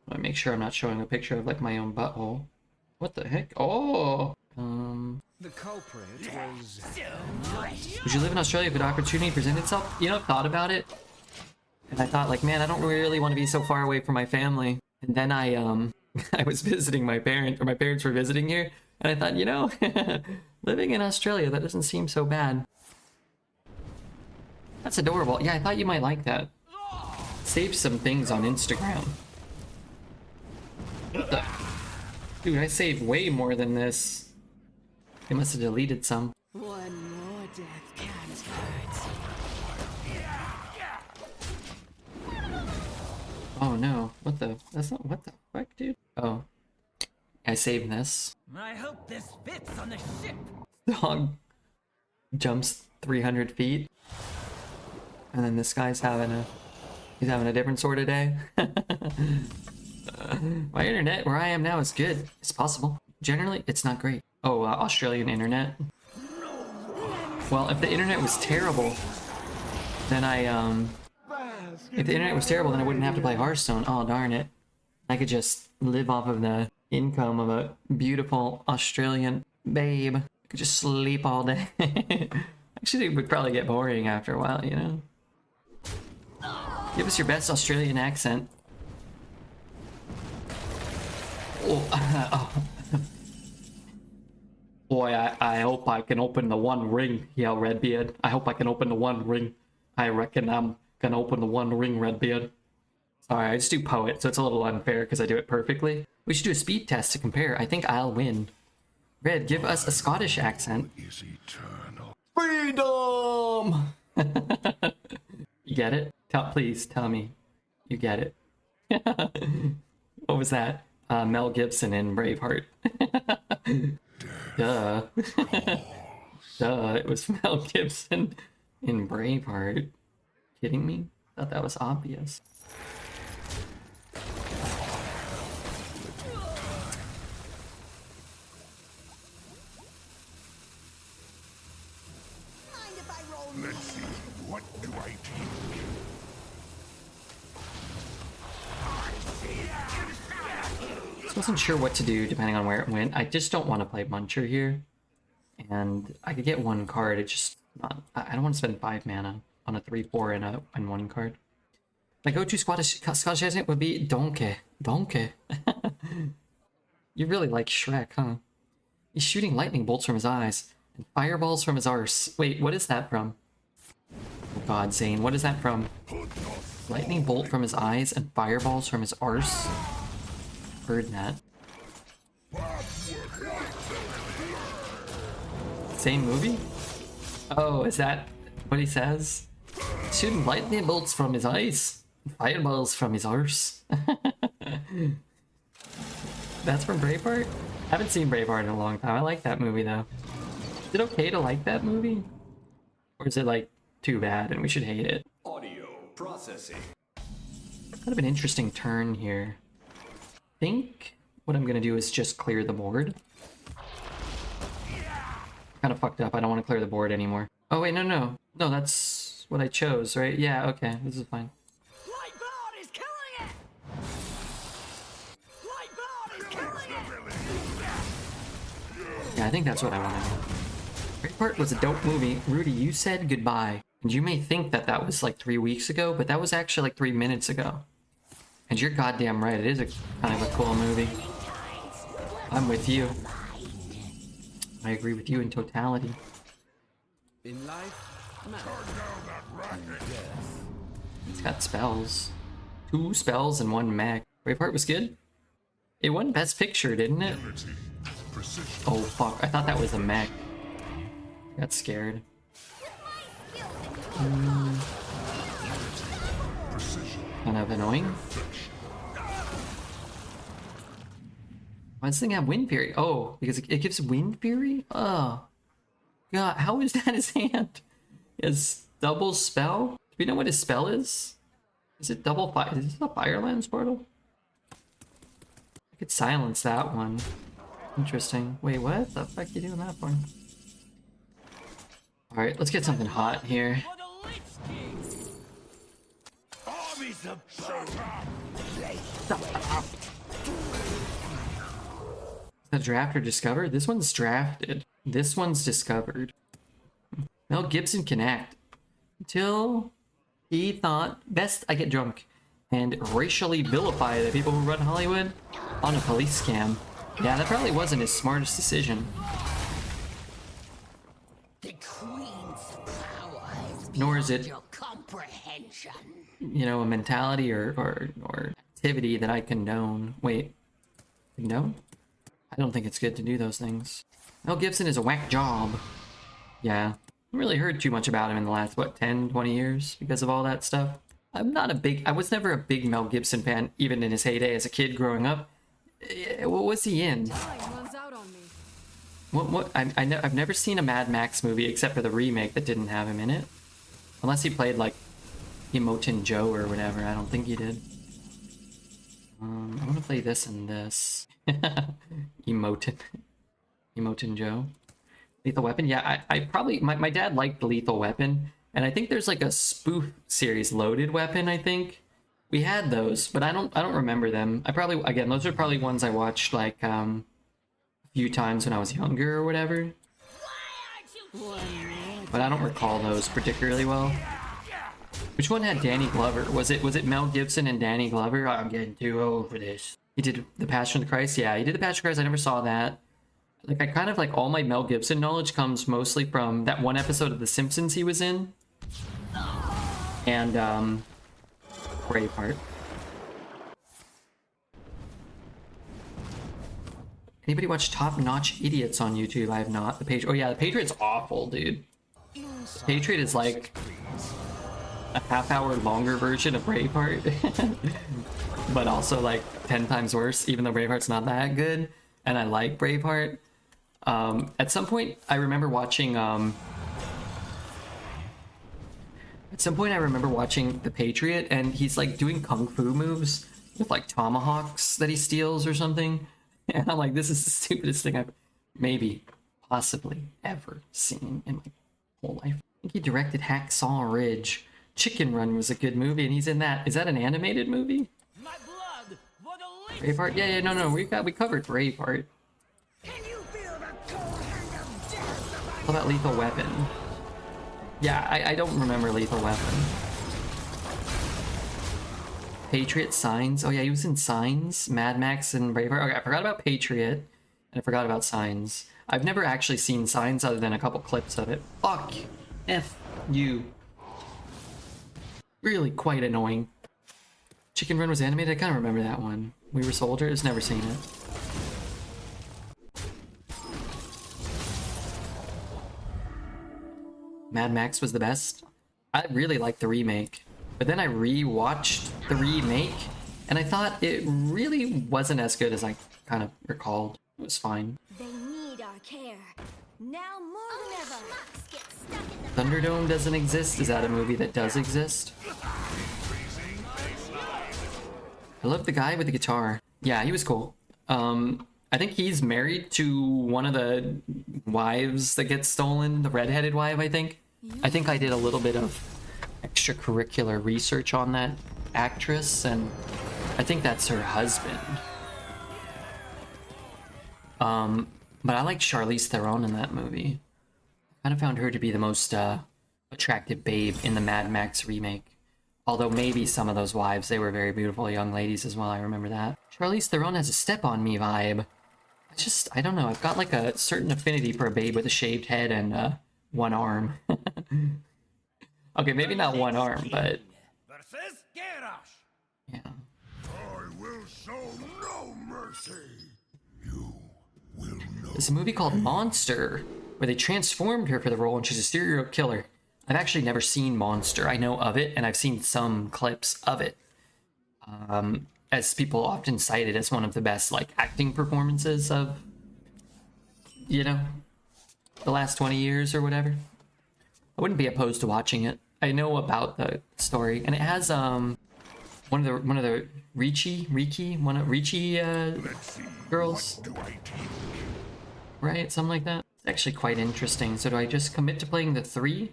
I wanna make sure I'm not showing a picture of like my own butthole. What the heck? Oh!
The culprit was.
Would you live in Australia if an opportunity presented itself? You know, I've thought about it. And I thought like, man, I don't really want to be so far away from my family. And then I was visiting my parents, or my parents were visiting here, and I thought, you know, living in Australia, that doesn't seem so bad. That's adorable. Yeah, I thought you might like that. Save some things on Instagram. What the? Dude, I saved way more than this. They must have deleted some.
One more death can't hurt.
Oh no, what the? That's not, what the fuck, dude? Oh. I saved this.
I hope this fits on the ship.
Dog jumps 300 feet. And then this guy's he's having a different sort of day. My internet where I am now is good. It's possible. Generally, it's not great. Oh, Australian internet. Well, if the internet was terrible, then if the internet was terrible, then I wouldn't have to play Hearthstone. Oh, darn it. I could just live off of the income of a beautiful Australian babe. I could just sleep all day. Actually, it would probably get boring after a while, you know? Give us your best Australian accent. Oh, Boy, I hope I can open the one ring, yelled Redbeard. I hope I can open the one ring. I reckon I'm gonna open the one ring, Redbeard. Sorry, I just do poet, so it's a little unfair because I do it perfectly. We should do a speed test to compare. I think I'll win. Red, give us a Scottish accent.
Is eternal.
Freedom! You get it? Please tell me you get it. What was that? Mel Gibson in Braveheart. Duh. Duh, it was Mel Gibson in Braveheart. Kidding me? Thought that was obvious.
Let's see. What do I teach you?
I wasn't sure what to do depending on where it went. I just don't want to play Muncher here. And I could get one card, it just not... I don't want to spend 5 mana on a 3/4 and one card. My go-to Scottish accent would be Donkey. Donkey. You really like Shrek, huh? He's shooting lightning bolts from his eyes and fireballs from his arse. Wait, what is that from? Oh god, Zane, what is that from? Lightning bolt from his eyes and fireballs from his arse? Heard that. Same movie? Oh, is that what he says? Shooting lightning bolts from his eyes, fireballs from his arse. That's from Braveheart? I haven't seen Braveheart in a long time. I like that movie though. Is it okay to like that movie? Or is it like too bad and we should hate it?
Audio processing.
Kind of an interesting turn here. I think what I'm gonna do is just clear the board. Kind of fucked up. I don't want to clear the board anymore. Oh wait, no, that's what I chose, right? Yeah, okay, this is fine.
Lightboard is killing it! Lightboard is killing it!
Yeah, I think that's what I want to do. Braveheart was a dope movie. Rudy, you said goodbye. And you may think that that was like 3 weeks ago, but that was actually like 3 minutes ago. And you're goddamn right, it is a kind of a cool movie. I'm with you. I agree with you in totality.
In life,
It's got spells. 2 spells and 1 mech. Braveheart was good? It won Best Picture, didn't it? Oh fuck, I thought that was a mech. I got scared. Kind of annoying. Why does this thing have Wind Fury? Oh, because it gives Wind Fury? Oh. God, how is that his hand? He has double spell? Do we know what his spell is? Is it double fire? Is this a Firelands portal? I could silence that one. Interesting. Wait, what the fuck are you doing that for? Alright, let's get something hot here.
For the Lich King!
Armies of
The draft or discovered? This one's drafted. This one's discovered. Mel Gibson can act. Until he thought, best I get drunk and racially vilify the people who run Hollywood on a police scam. Yeah, that probably wasn't his smartest decision.
The Queen's power is
Nor is
beyond
it,
your comprehension.
you know, a mentality or activity that I condone. Wait, condone? I don't think it's good to do those things. Mel Gibson is a whack job. Yeah, I haven't really heard too much about him in the last, what, 10, 20 years because of all that stuff. I was never a big Mel Gibson fan, even in his heyday as a kid growing up. What was he in? I've never seen a Mad Max movie except for the remake that didn't have him in it. Unless he played like Emotin Joe or whatever. I don't think he did. I want to play this and this. Emotin Joe. Lethal Weapon? Yeah, I probably... My dad liked Lethal Weapon. And I think there's like a spoof series, Loaded Weapon, I think. We had those, but I don't remember them. Again, those are probably ones I watched like a few times when I was younger or whatever. But I don't recall those particularly well. Which one had Danny Glover? Was it Mel Gibson and Danny Glover? I'm getting too old for this. He did The Passion of the Christ? Yeah, he did The Passion of the Christ. I never saw that. Like, I kind of like all my Mel Gibson knowledge comes mostly from that one episode of The Simpsons he was in. And, Braveheart. Anybody watch Top Notch Idiots on YouTube? I have not. The Patriot. Oh yeah, The Patriot's awful, dude. The Patriot is like a half-hour longer version of Braveheart, but also like 10 times worse. Even though Braveheart's not that good, and I like Braveheart. At some point, I remember watching. At some point, I remember watching The Patriot, and he's like doing kung fu moves with like tomahawks that he steals or something. And I'm like, this is the stupidest thing I've maybe, possibly, ever seen in my whole life. think he directed Hacksaw Ridge. Chicken Run was a good movie, and he's in that. Is that an animated movie?
My blood for the
Braveheart? Yeah, no. We covered Braveheart.
Can you feel the cold hand of death?
How about Lethal Weapon? Yeah, I don't remember Lethal Weapon. Patriot, Signs. Oh yeah, he was in Signs, Mad Max, and Braveheart. Okay, I forgot about Patriot, and I forgot about Signs. I've never actually seen Signs other than a couple clips of it. Fuck. F you. Really quite annoying. Chicken Run was animated? I kind of remember that one. We Were Soldiers? Never seen it. Mad Max was the best. I really liked the remake. But then I re-watched the remake, and I thought it really wasn't as good as I kind of recalled. It was fine.
They need our care. Now more than ever.
Thunderdome doesn't exist. Is that a movie that does exist? I love the guy with the guitar. Yeah, he was cool. I think he's married to one of the wives that gets stolen, the redheaded wife, I think. I think I did a little bit of extracurricular research on that actress, and I think that's her husband. But I like Charlize Theron in that movie. I kind of found her to be the most attractive babe in the Mad Max remake. Although maybe some of those wives, they were very beautiful young ladies as well, I remember that. Charlize Theron has a Step On Me vibe. I don't know, I've got like a certain affinity for a babe with a shaved head and one arm. Okay, maybe not one arm, but...
Versus Garrosh.
yeah.
I will show no mercy. You will know.
There's a movie called Monster, where they transformed her for the role and she's a serial killer. I've actually never seen Monster. I know of it, and I've seen some clips of it. As people often cite it as one of the best, like, acting performances of, you know, the last 20 years or whatever. I wouldn't be opposed to watching it. I know about the story, and it has one of the Ricci girls,
Do I teach?
right? Something like that. It's actually quite interesting. So do I just commit to playing the 3,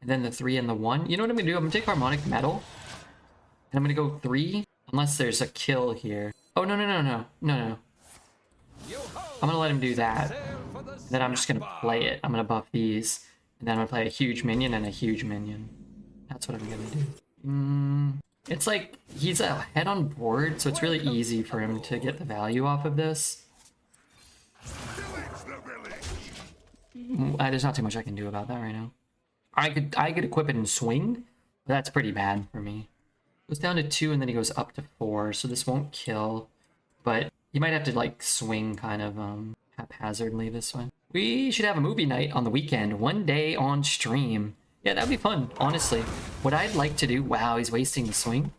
and then the 3 and the 1? You know what I'm gonna do? I'm gonna take Harmonic Metal, and I'm gonna go 3, unless there's a kill here. Oh no. I'm gonna let him do that. And then I'm just gonna play it. I'm gonna buff these. And then I'm gonna play a huge minion and a huge minion. That's what I'm gonna do. It's like, he's ahead on board, so it's really easy for him to get the value off of this. There's not too much I can do about that right now. I could equip it and swing, but that's pretty bad for me. Goes down to 2 and then he goes up to 4, so this won't kill. But you might have to like swing kind of haphazardly this way. We should have a movie night on the weekend, one day on stream. Yeah, that'd be fun, honestly. What I'd like to do... Wow, he's wasting the swing.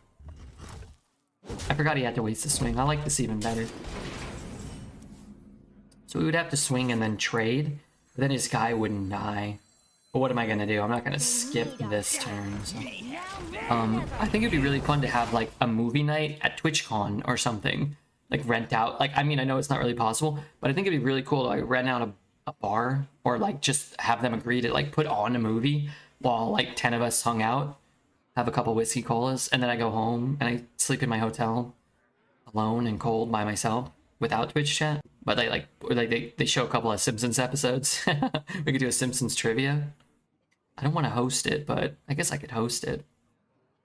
I forgot he had to waste the swing. I like this even better. So we would have to swing and then trade. But then his guy wouldn't die. But what am I going to do? I'm not going to skip this turn. So. I think it'd be really fun to have like a movie night at TwitchCon or something. Like rent out. Like, I mean, I know it's not really possible, but I think it'd be really cool to like rent out a bar, or like just have them agree to like put on a movie while like 10 of us hung out, have a couple whiskey colas, and then I go home and I sleep in my hotel alone and cold by myself without Twitch chat. But they show a couple of Simpsons episodes. We could do a Simpsons trivia. I don't want to host it, but I guess I could host it.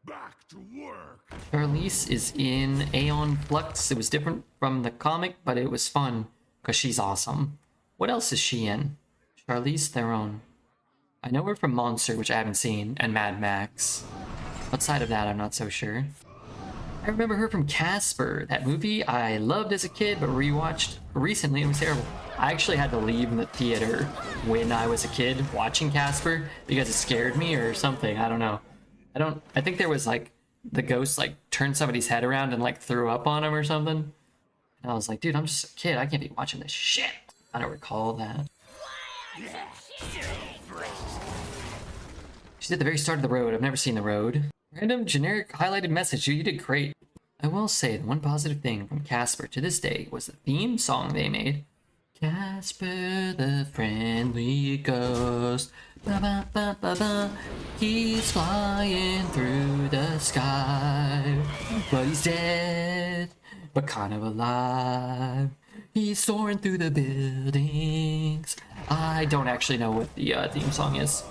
Back to work.
Charlize is in Aeon Flux. It was different from the comic, but it was fun because she's awesome. What else is she in? Charlize Theron. I know her from Monster, which I haven't seen, and Mad Max. Outside of that, I'm not so sure. I remember her from Casper, that movie I loved as a kid, but rewatched recently and it was terrible. I actually had to leave the theater when I was a kid watching Casper because it scared me or something. I don't know. I think there was like the ghost like turned somebody's head around and like threw up on him or something. And I was like, dude, I'm just a kid. I can't be watching this shit. I don't recall that. She's at the very start of The Road. I've never seen The Road. Random generic highlighted message. You did great. I will say the one positive thing from Casper to this day was the theme song they made. Casper the friendly ghost. Ba-ba-ba-ba-ba. He's flying through the sky, but he's dead, but kind of alive. He's soaring through the buildings. I don't actually know what the theme song is.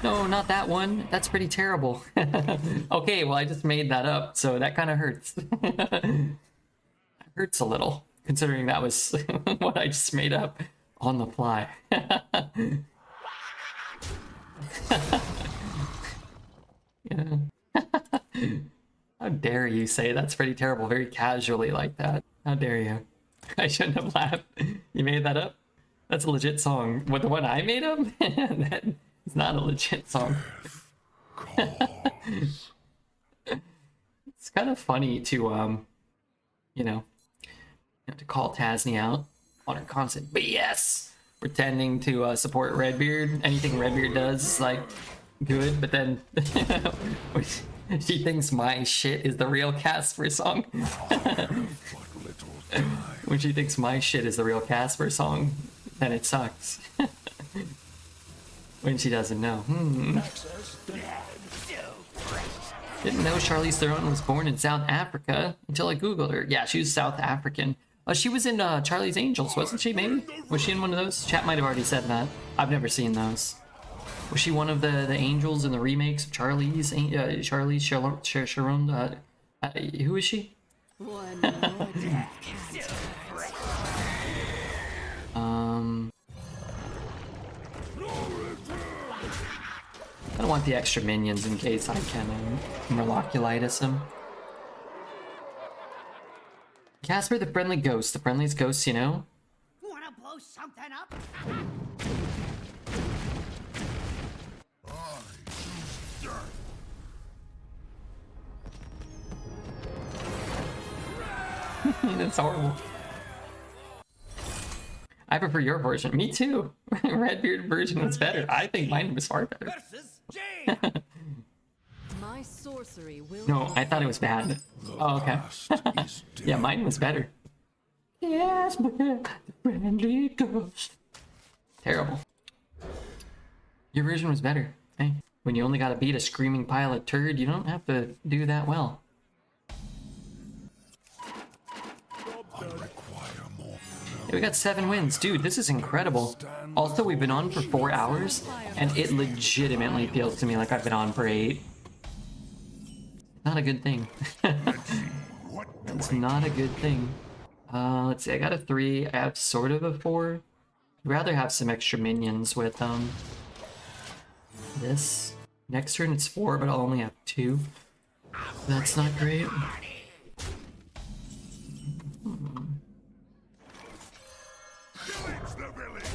No, not that one. That's pretty terrible. Okay, well, I just made that up, so that kind of hurts. Hurts a little, considering that was what I just made up on the fly. Yeah. How dare you say that's pretty terrible very casually like that? How dare you? I shouldn't have laughed. You made that up? That's a legit song. What, the one I made up? That is not a legit song. It's kind of funny to you know, to call Tasney out on her constant BS, pretending to support Redbeard. Anything Redbeard does is like good, but then she thinks my shit is the real Casper song. When she thinks my shit is the real Casper song, then it sucks. When she doesn't know. Didn't know Charlize Theron was born in South Africa until I googled her. Yeah, she was South African. She was in Charlie's Angels, wasn't she, maybe? Was she in one of those? Chat might have already said that. I've never seen those. Was she one of the angels in the remakes of Charlize Theron? Who is she?
One more death.
I don't want the extra minions in case I can Murloculitis him. Casper the friendly ghost. The friendliest ghost, you know?
Wanna blow something up?
That's horrible. I prefer your version. Me too. Redbeard version was better. I think mine was far better.
Versus Jade.
My sorcery will.
No, I thought it was bad. Oh, okay. Yeah, mine was better. Yes, but the friendly ghost. Terrible. Your version was better. Hey, when you only gotta beat a screaming pile of turd, you don't have to do that well. Yeah, we got 7 wins. Dude, this is incredible. Also, we've been on for 4 hours, and it legitimately feels to me like I've been on for 8. Not a good thing. It's not a good thing. Let's see, I got a 3. I have sort of a 4. I'd rather have some extra minions with this. Next turn it's 4, but I'll only have 2. That's not great.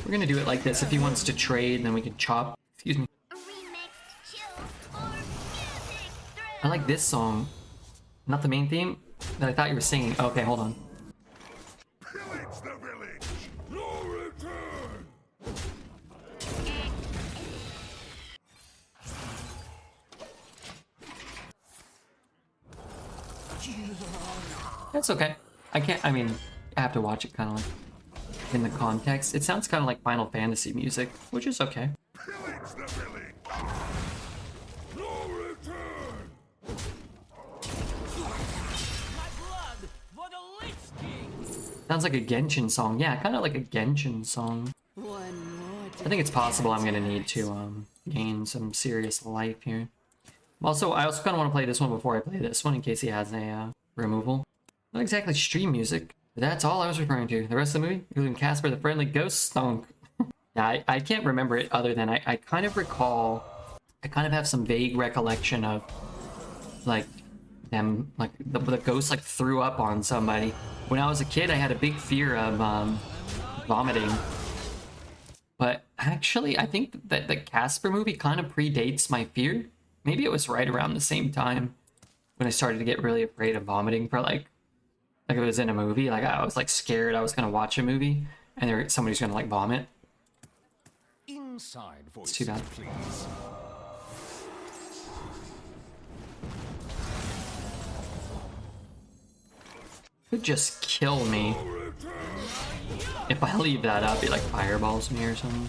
We're gonna do it like this. If he wants to trade, then we can chop. Excuse me. I like this song. Not the main theme that I thought you were singing. Okay, hold on.
Pillage the village! No return!
That's okay. I mean, I have to watch it kind of like in the context. It sounds kind of like Final Fantasy music, which is okay.
Pillage the village! No return!
My blood for the Lich King.
Sounds like a Genshin song. Yeah, kind of like a Genshin song.
One more
I think it's possible I'm gonna need to gain some serious life here. Also, I also kind of want to play this one before I play this one in case he has a removal. Not exactly stream music, but that's all I was referring to. The rest of the movie, including Casper the Friendly Ghost, stunk. Yeah, I can't remember it other than I kind of recall, I kind of have some vague recollection of like them, like the ghost like threw up on somebody. When I was a kid, I had a big fear of vomiting. But actually, I think that the Casper movie kind of predates my fear. Maybe it was right around the same time when I started to get really afraid of vomiting for like it was in a movie. Like I was like scared I was gonna watch a movie and somebody's gonna like vomit.
Inside voice,
It's too bad.
please.
Could just kill me if I leave that up. It like fireballs me or something.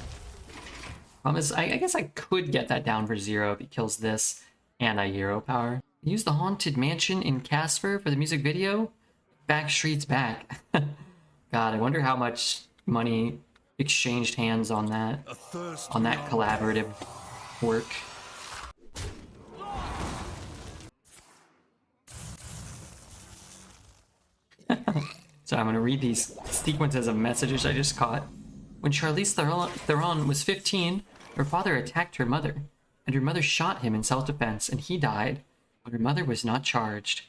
I guess I could get that down for 0 if he kills this and I hero power. Use the Haunted Mansion in Casper for the music video. Backstreet's Back. God, I wonder how much money exchanged hands on that collaborative work. So I'm gonna read these sequences of messages I just caught. When Charlize Theron was 15, her father attacked her mother, and her mother shot him in self-defense, and he died, but her mother was not charged.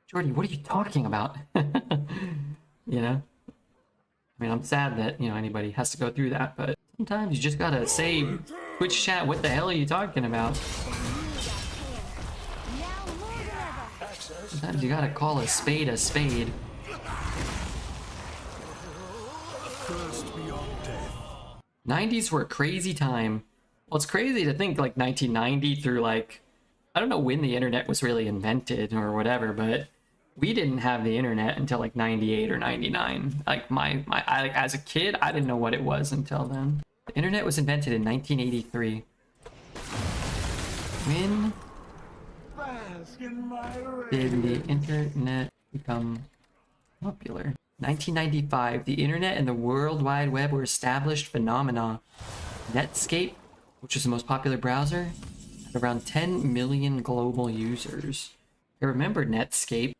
Jordy, what are you talking about? You know? I mean, I'm sad that, you know, anybody has to go through that, but sometimes you just gotta say, Twitch chat, what the hell are you talking about?
Now more than ever.
Sometimes you gotta call a spade a spade.
First beyond death.
90s were a crazy time. Well, it's crazy to think like 1990 through like, I don't know when the internet was really invented or whatever, but we didn't have the internet until like 98 or 99. Like like as a kid, I didn't know what it was until then. The internet was invented in 1983. When
Bask in my
did the internet become popular? 1995, the internet and the World Wide Web were established phenomena. Netscape, which is the most popular browser, had around 10 million global users. I remember Netscape.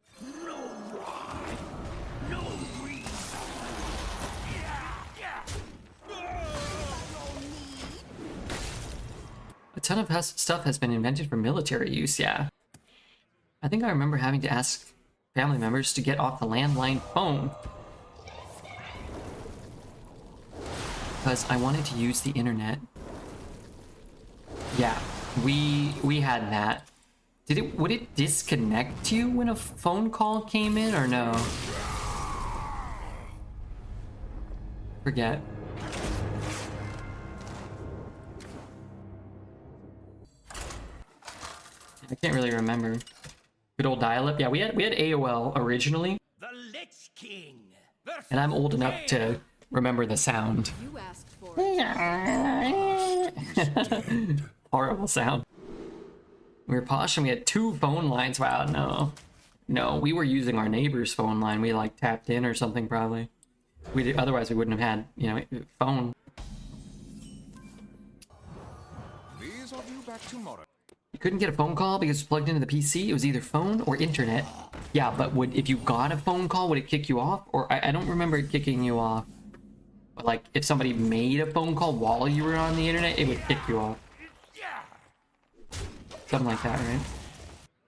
A ton of stuff has been invented for military use, yeah. I think I remember having to ask family members to get off the landline phone because I wanted to use the internet. Yeah, we had that. Would it disconnect you when a phone call came in or no? Forget. I can't really remember. Good old dial-up. Yeah, we had AOL originally,
The Lich King.
and I'm old enough to remember the sound.
You asked for it.
Horrible sound. We were posh and we had 2 phone lines. Wow, no, we were using our neighbor's phone line. We like tapped in or something probably. Otherwise we wouldn't have had, you know, phone.
These are due back tomorrow.
You couldn't get a phone call because it's plugged into the PC. It was either phone or internet. Yeah, but if you got a phone call, would it kick you off? Or I don't remember it kicking you off. But like, if somebody made a phone call while you were on the internet, it would kick you off. Something like that, right?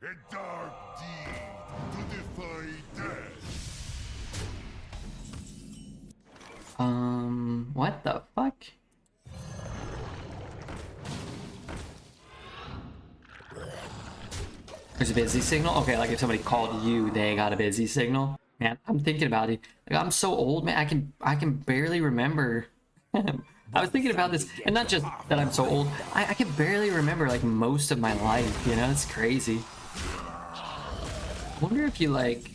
A dark deed to defy death.
What the fuck? There's a busy signal? Okay, like if somebody called you, they got a busy signal. Man, I'm thinking about it. Like, I'm so old, man. I can barely remember. I was thinking about this, and not just that I'm so old. I can barely remember like most of my life. You know, it's crazy. I wonder if you like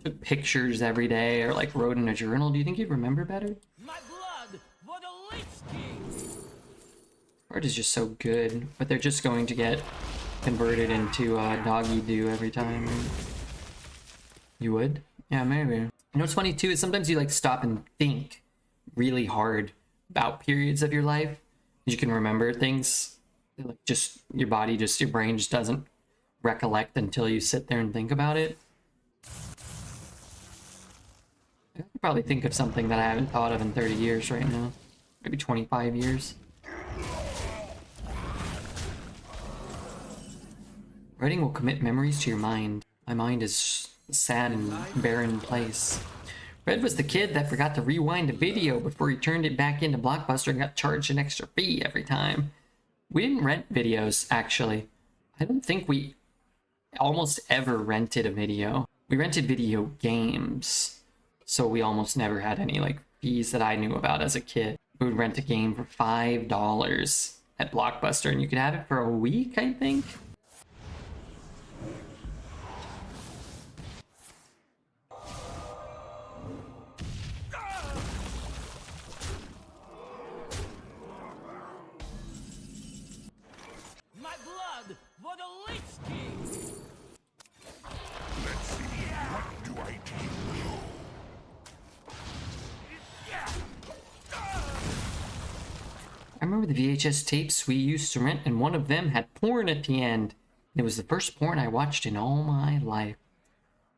took pictures every day or like wrote in a journal. Do you think you'd remember better?
My blood for the Lich King.
Art is just so good, but they're just going to get converted into doggy do every time. You would? Yeah, maybe. You know what's funny too is sometimes you like stop and think really hard about periods of your life. You can remember things, like just your brain just doesn't recollect until you sit there and think about it. I could probably think of something that I haven't thought of in 30 years right now. Maybe 25 years. Writing will commit memories to your mind. My mind is a sad and barren place. Red was the kid that forgot to rewind a video before he turned it back into Blockbuster and got charged an extra fee every time. We didn't rent videos, actually. I don't think we almost ever rented a video. We rented video games, so we almost never had any like fees that I knew about as a kid. We would rent a game for $5 at Blockbuster, and you could have it for a week, I think.
the Lich King!
Let's see, what do I teach you?
I remember the VHS tapes we used to rent, and one of them had porn at the end. It was the first porn I watched in all my life.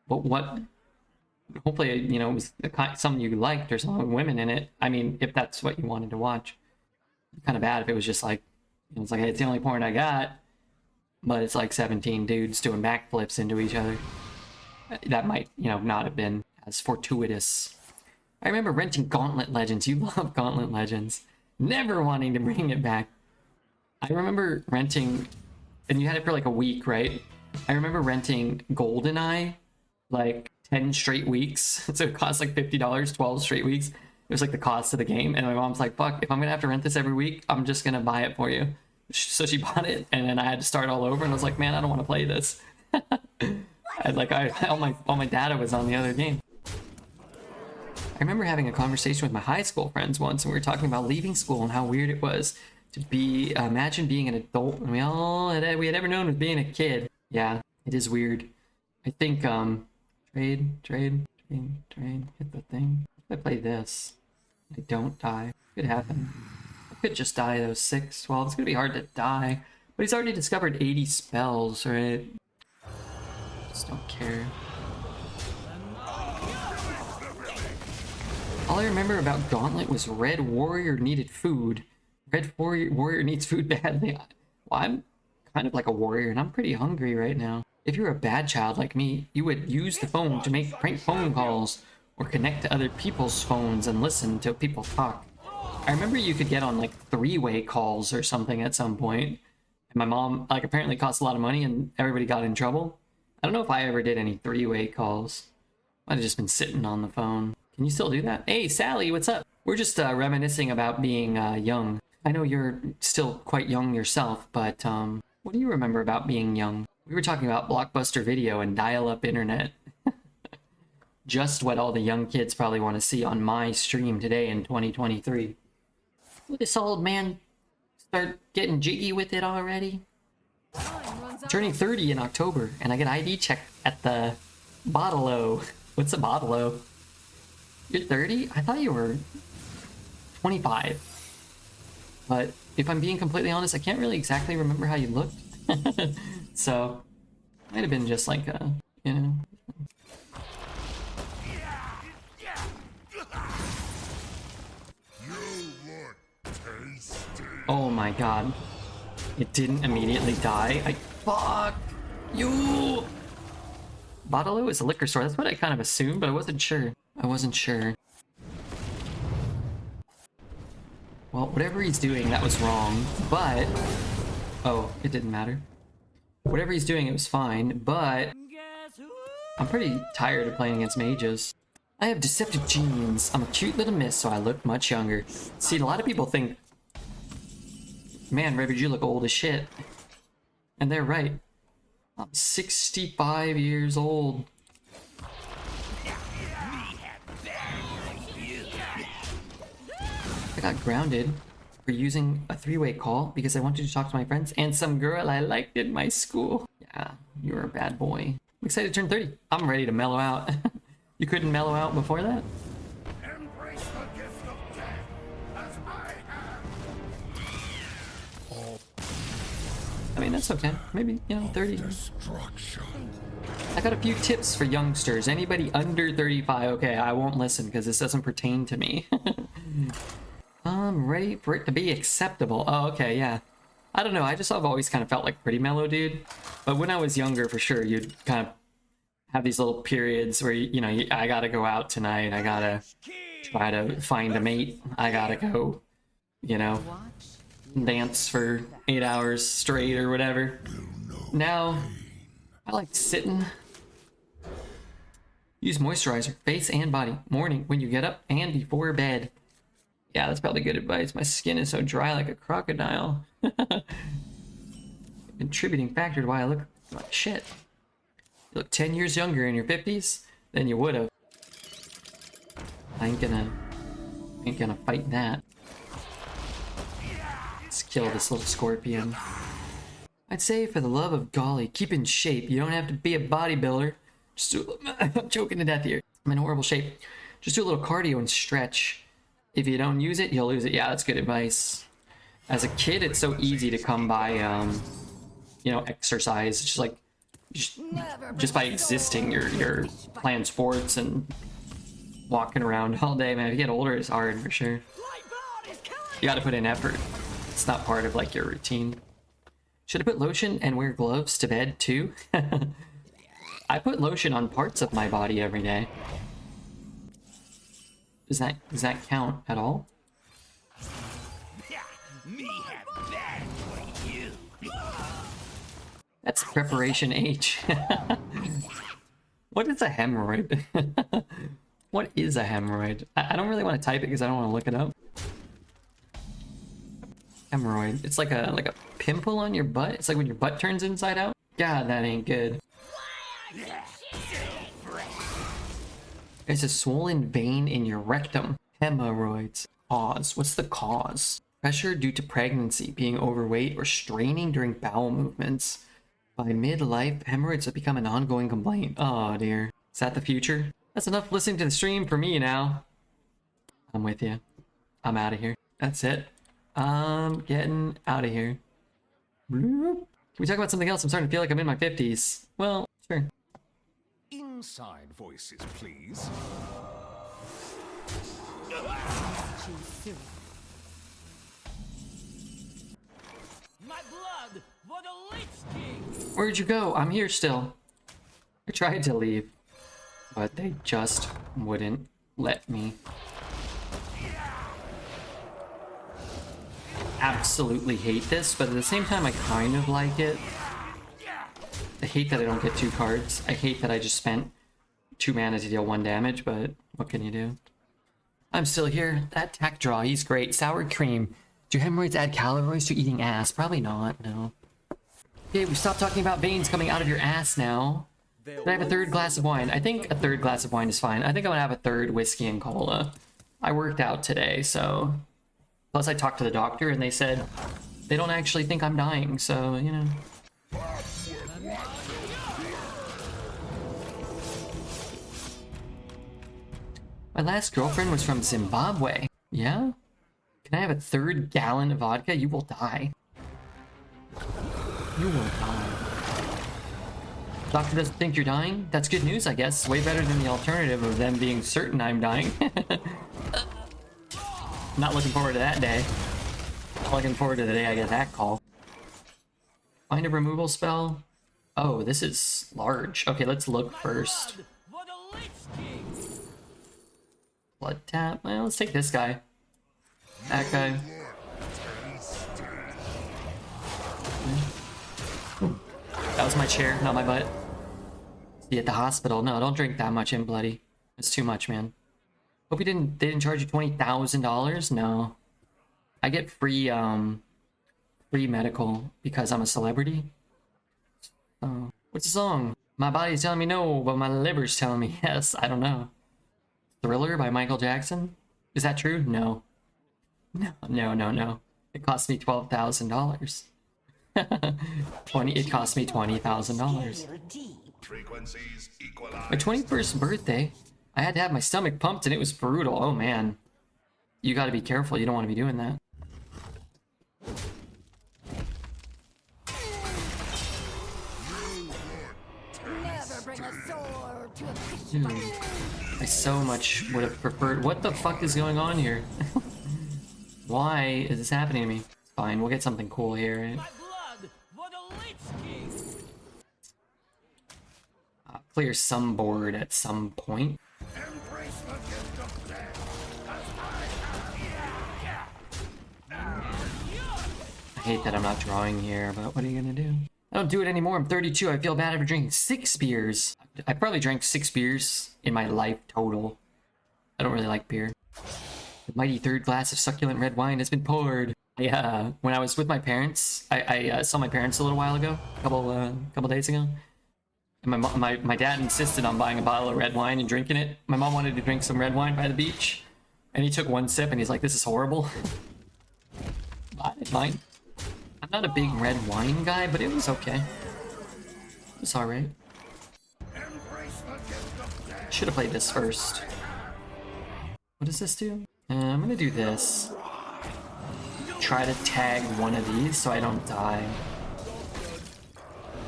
But what? Hopefully, you know, it was something you liked. There's a lot of women in it. I mean, if that's what you wanted to watch. Kind of bad if it was just like, it's like, hey, it's the only porn I got, but it's like 17 dudes doing backflips into each other. That might, you know, not have been as fortuitous. I remember renting Gauntlet Legends. You love Gauntlet Legends. Never wanting to bring it back. I remember renting, and you had it for like a week, right? I remember renting GoldenEye like 10 straight weeks. So it cost like $50, 12 straight weeks. It was like the cost of the game. And my mom's like, fuck, if I'm gonna have to rent this every week, I'm just gonna buy it for you. So she bought it, and then I had to start all over, and I was like, man, I don't want to play this. All my data was on the other game. I remember having a conversation with my high school friends once, and we were talking about leaving school and how weird it was to be, imagine being an adult, and we had ever known was being a kid. Yeah, it is weird. I think, trade, hit the thing. If I play this, I don't die. Could happen. I could just die those 6. Well, it's gonna be hard to die. But he's already discovered 80 spells, right? Just don't care. All I remember about Gauntlet was Red Warrior needed food. Red Warrior needs food badly. Well, I'm kind of like a warrior, and I'm pretty hungry right now. If you're a bad child like me, you would use the phone to make prank phone calls, or connect to other people's phones and listen to people talk. I remember you could get on like 3-way calls or something at some point. And my mom, like, apparently cost a lot of money and everybody got in trouble. I don't know if I ever did any 3-way calls. Might have just been sitting on the phone. Can you still do that? Hey, Sally, what's up? We're just reminiscing about being young. I know you're still quite young yourself, but what do you remember about being young? We were talking about Blockbuster Video and dial-up internet. Just what all the young kids probably want to see on my stream today in 2023. Will this old man start getting jiggy with it already? Turning 30 in October, and I get ID check at the Bottle-O. What's a Bottle-O? You're 30? I thought you were 25. But if I'm being completely honest, I can't really exactly remember how you looked. So, might have been just like a, you know. Oh my god. It didn't immediately die. Fuck you! Bottle-O is a liquor store. That's what I kind of assumed, but I wasn't sure. Well, whatever he's doing, that was wrong, but... Oh, it didn't matter. Whatever he's doing, it was fine, but... I'm pretty tired of playing against mages. I have deceptive genes. I'm a cute little miss, so I look much younger. See, a lot of people think, man, Ravage, you look old as shit. And they're right. I'm 65 years old. I got grounded for using a 3-way call because I wanted to talk to my friends and some girl I liked in my school. Yeah, you're a bad boy. I'm excited to turn 30. I'm ready to mellow out. You couldn't mellow out before that?
Embrace the gift of death, as I have.
I mean, that's okay. Maybe, you know, 30.
Destruction.
I got a few tips for youngsters. Anybody under 35, okay, I won't listen because this doesn't pertain to me. I'm ready for it to be acceptable. Oh, okay, yeah. I don't know, I've always kind of felt like pretty mellow dude. But when I was younger, for sure, you'd kind of have these little periods where, you know, I gotta go out tonight, I gotta try to find a mate, I gotta go, you know, dance for 8 hours straight or whatever. Now, I like sitting. Use moisturizer, face and body, morning, when you get up, and before bed. Yeah, that's probably good advice. My skin is so dry like a crocodile. Contributing factor to why I look like shit. You look 10 years younger in your 50s than you would have. I ain't gonna fight that. Let's kill this little scorpion. I'd say for the love of golly, keep in shape. You don't have to be a bodybuilder. Just do I'm choking to death here. I'm in horrible shape. Just do a little cardio and stretch. If you don't use it, you'll lose it. Yeah, that's good advice. As a kid, it's so easy to come by, you know, exercise. It's just like, just by existing, you're playing sports and walking around all day, man. If you get older, it's hard for sure. You gotta put in effort. It's not part of like your routine. Should I put lotion and wear gloves to bed too? I put lotion on parts of my body every day. Does that count at all? That's preparation H. What is a hemorrhoid? What is a hemorrhoid? I don't really want to type it because I don't want to look it up. Hemorrhoid. It's like a pimple on your butt. It's like when your butt turns inside out. God, that ain't good. It's a swollen vein in your rectum. Hemorrhoids. Cause. What's the cause? Pressure due to pregnancy, being overweight, or straining during bowel movements. By midlife, hemorrhoids have become an ongoing complaint. Oh dear. Is that the future? That's enough listening to the stream for me now. I'm with you. I'm out of here. That's it. I'm getting out of here. Bloop. Can we talk about something else? I'm starting to feel like I'm in my 50s. Well, sure.
Inside voices, please.
My blood for the Lich King!
Where'd you go? I'm here still. I tried to leave, but they just wouldn't let me. Absolutely hate this, but at the same time I kind of like it. I hate that I don't get 2 cards. I hate that I just spent 2 mana to deal 1 damage, but what can you do? I'm still here. That tack draw, he's great. Sour cream. Do hemorrhoids add calories to eating ass? Probably not, no. Okay, we stopped talking about veins coming out of your ass now. Can I have a 3rd glass of wine? I think a 3rd glass of wine is fine. I think I'm gonna have a 3rd whiskey and cola. I worked out today, so... Plus I talked to the doctor and they said they don't actually think I'm dying, so, you know. My last girlfriend was from Zimbabwe. Yeah? Can I have a 3rd gallon of vodka? You will die. You will die. Doctor doesn't think you're dying? That's good news, I guess. Way better than the alternative of them being certain I'm dying. Not looking forward to that day. Not looking forward to the day I get that call. Find a removal spell? Oh, this is large. Okay, let's look first. Blood tap. Well, let's take this guy. That guy. That was my chair, not my butt. See, at the hospital. No, don't drink that much in, bloody. It's too much, man. Hope they didn't charge you $20,000. No, I get free medical because I'm a celebrity. Oh, what's the song? My body's telling me no, but my liver's telling me yes. I don't know. Thriller by Michael Jackson. Is that true? No. No. It cost me $12,000. It cost me $20,000.
Frequencies equalize.
My 21st birthday. I had to have my stomach pumped and it was brutal. Oh man. You gotta be careful. You don't want to be doing that.
Never bring a sword to a
Dude, I so much would have preferred... What the fuck is going on here? Why is this happening to me? Fine, we'll get something cool here. Right? I'll clear some board at some point.
Embrace the gift of death, as
I hate that I'm not drawing here, but what are you gonna do? I don't do it anymore. I'm 32. I feel bad after drinking 6 beers. I probably drank 6 beers in my life total. I don't really like beer. The mighty 3rd glass of succulent red wine has been poured. Yeah, when I was with my parents, I saw my parents a little while ago, a couple days ago. And my dad insisted on buying a bottle of red wine and drinking it. My mom wanted to drink some red wine by the beach, and he took 1 sip and he's like, "This is horrible." I didn't mind. I'm not a big red wine guy, but it was okay. It's alright.
Embrace the gift of death.
Should have played this first. What does this do? I'm gonna do this. Try to tag one of these so I don't die.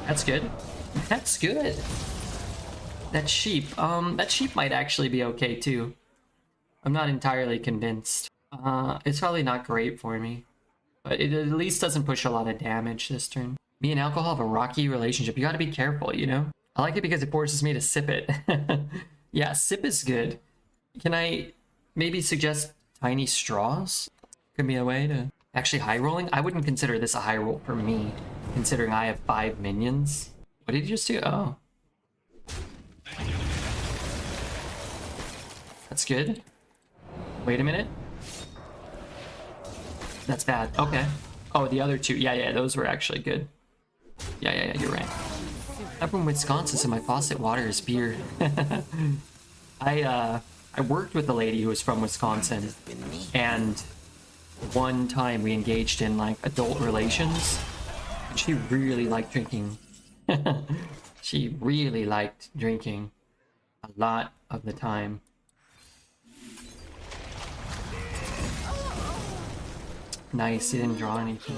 That's good. That's good. That sheep. That sheep might actually be okay too. I'm not entirely convinced. It's probably not great for me. But it at least doesn't push a lot of damage this turn. Me and alcohol have a rocky relationship. You gotta be careful, you know? I like it because it forces me to sip it. Yeah, sip is good. Can I maybe suggest tiny straws? Could be a way to... Actually, high rolling? I wouldn't consider this a high roll for me, considering I have 5 minions. What did you just do? Oh. That's good. Wait a minute. That's bad. Okay. Oh, the other two. Yeah, those were actually good. Yeah, you're right. I'm from Wisconsin, so my faucet water is beer. I worked with a lady who was from Wisconsin, and one time we engaged in like adult relations. She really liked drinking. She really liked drinking a lot of the time. Nice, he didn't draw anything.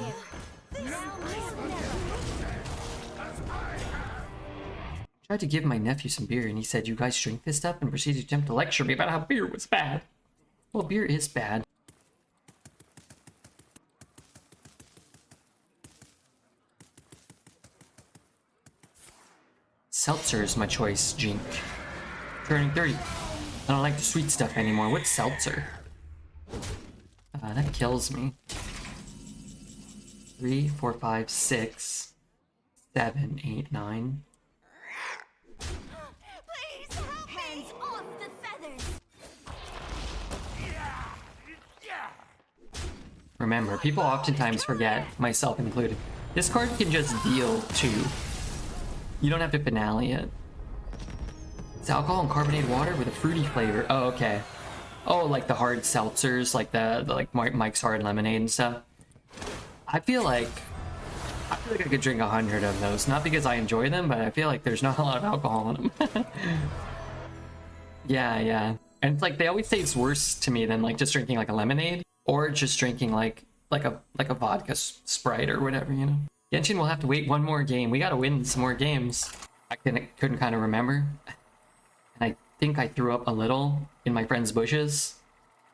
Tried to give my nephew some beer and he said, "You guys drink this stuff?" and proceeded to attempt to lecture me about how beer was bad. Well, beer is bad. Seltzer is my choice, Jink. Turning 30. I don't like the sweet stuff anymore. What's seltzer? That kills me. 3, 4, 5, 6, 7, 8, 9.
Please help me! Hands off the feathers!
Remember, people oftentimes forget, myself included, this card can just deal 2. You don't have to finale it. It's alcohol and carbonated water with a fruity flavor. Oh, okay. Oh, like the hard seltzers, like the like Mike's Hard Lemonade and stuff. I feel like I could drink 100 of those. Not because I enjoy them, but I feel like there's not a lot of alcohol in them. Yeah. And it's like they always taste worse to me than like just drinking like a lemonade or just drinking like a vodka Sprite or whatever, you know. Genshin will have to wait one more game. We gotta win some more games. I couldn't kind of remember. And I think I threw up a little in my friend's bushes.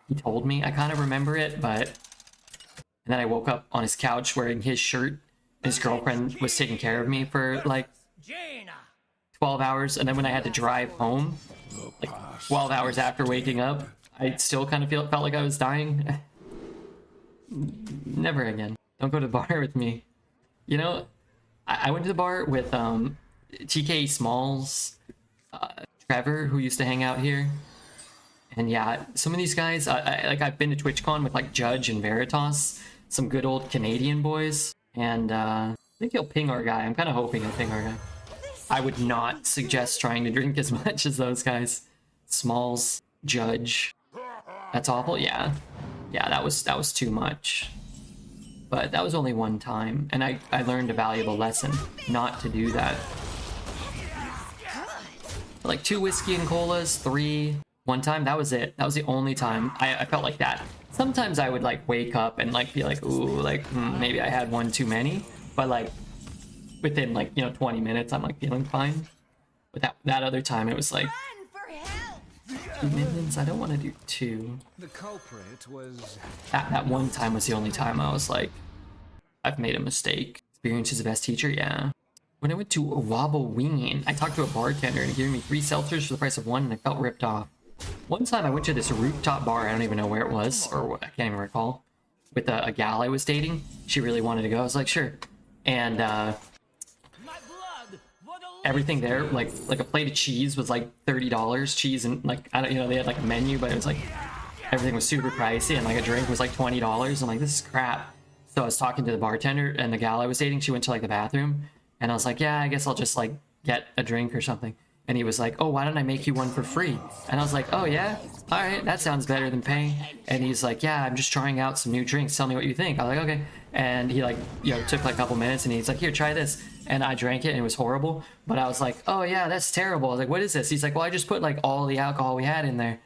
He told me. I kind of remember it, but... And then I woke up on his couch wearing his shirt. His girlfriend was taking care of me for like 12 hours. And then when I had to drive home, like 12 hours after waking up, I still kind of felt like I was dying. Never again. Don't go to the bar with me. You know, I went to the bar with TK Smalls, Trevor, who used to hang out here. And yeah, some of these guys, I've been to TwitchCon with like Judge and Veritas, some good old Canadian boys. And I think he'll ping our guy. I'm kind of hoping he'll ping our guy. I would not suggest trying to drink as much as those guys. Smalls, Judge. That's awful. Yeah, that was too much. But that was only one time, and I learned a valuable lesson not to do that. Like 2 whiskey and colas, 3 one time, that was it. That was the only time I felt like that. Sometimes I would like wake up and like be like, ooh, like maybe I had one too many, but like within like 20 minutes I'm like feeling fine. But that other time it was like,
Run for help!
2 minions, I don't want to do 2.
The culprit was...
That one time was the only time I was like, I've made a mistake. Experience is the best teacher, yeah. When I went to Wabaween, I talked to a bartender and he gave me 3 seltzers for the price of 1 and I felt ripped off. One time I went to this rooftop bar, I don't even know where it was, or what, I can't even recall, with a gal I was dating. She really wanted to go. I was like, sure. And everything there, like a plate of cheese was like $30. Cheese and like, I don't, they had like a menu, but it was like, everything was super pricey, and like a drink was like $20. I'm like, this is crap. So I was talking to the bartender, and the gal I was dating, she went to like the bathroom, and I was like, yeah, I guess I'll just like get a drink or something. And he was like, oh, why don't I make you one for free? And I was like, oh yeah? All right, that sounds better than paying. And he's like, yeah, I'm just trying out some new drinks. Tell me what you think. I was like, okay. And he like, you know, took like a couple minutes and he's like, here, try this. And I drank it and it was horrible. But I was like, oh yeah, that's terrible. I was like, what is this? He's like, well, I just put like all the alcohol we had in there,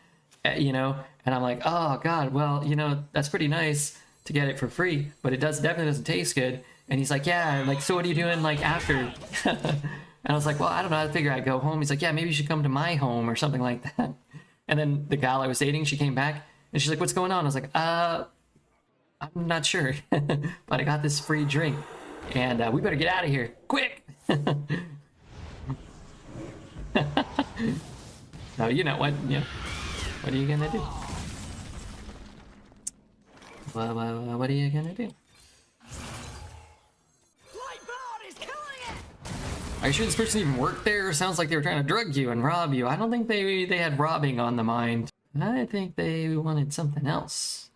you know? And I'm like, oh God, well, you know, that's pretty nice to get it for free, but it definitely doesn't taste good. And he's like, yeah, like, so what are you doing like after? And I was like, well, I don't know. I figure I'd go home. He's like, yeah, maybe you should come to my home or something like that. And then the gal I was dating, she came back and she's like, what's going on? I was like, I'm not sure, but I got this free drink and we better get out of here quick. No, you know what? Yeah. What are you gonna do? What are you gonna do? Are you sure this person even worked there? It sounds like they were trying to drug you and rob you. I don't think they had robbing on the mind. I think they wanted something else.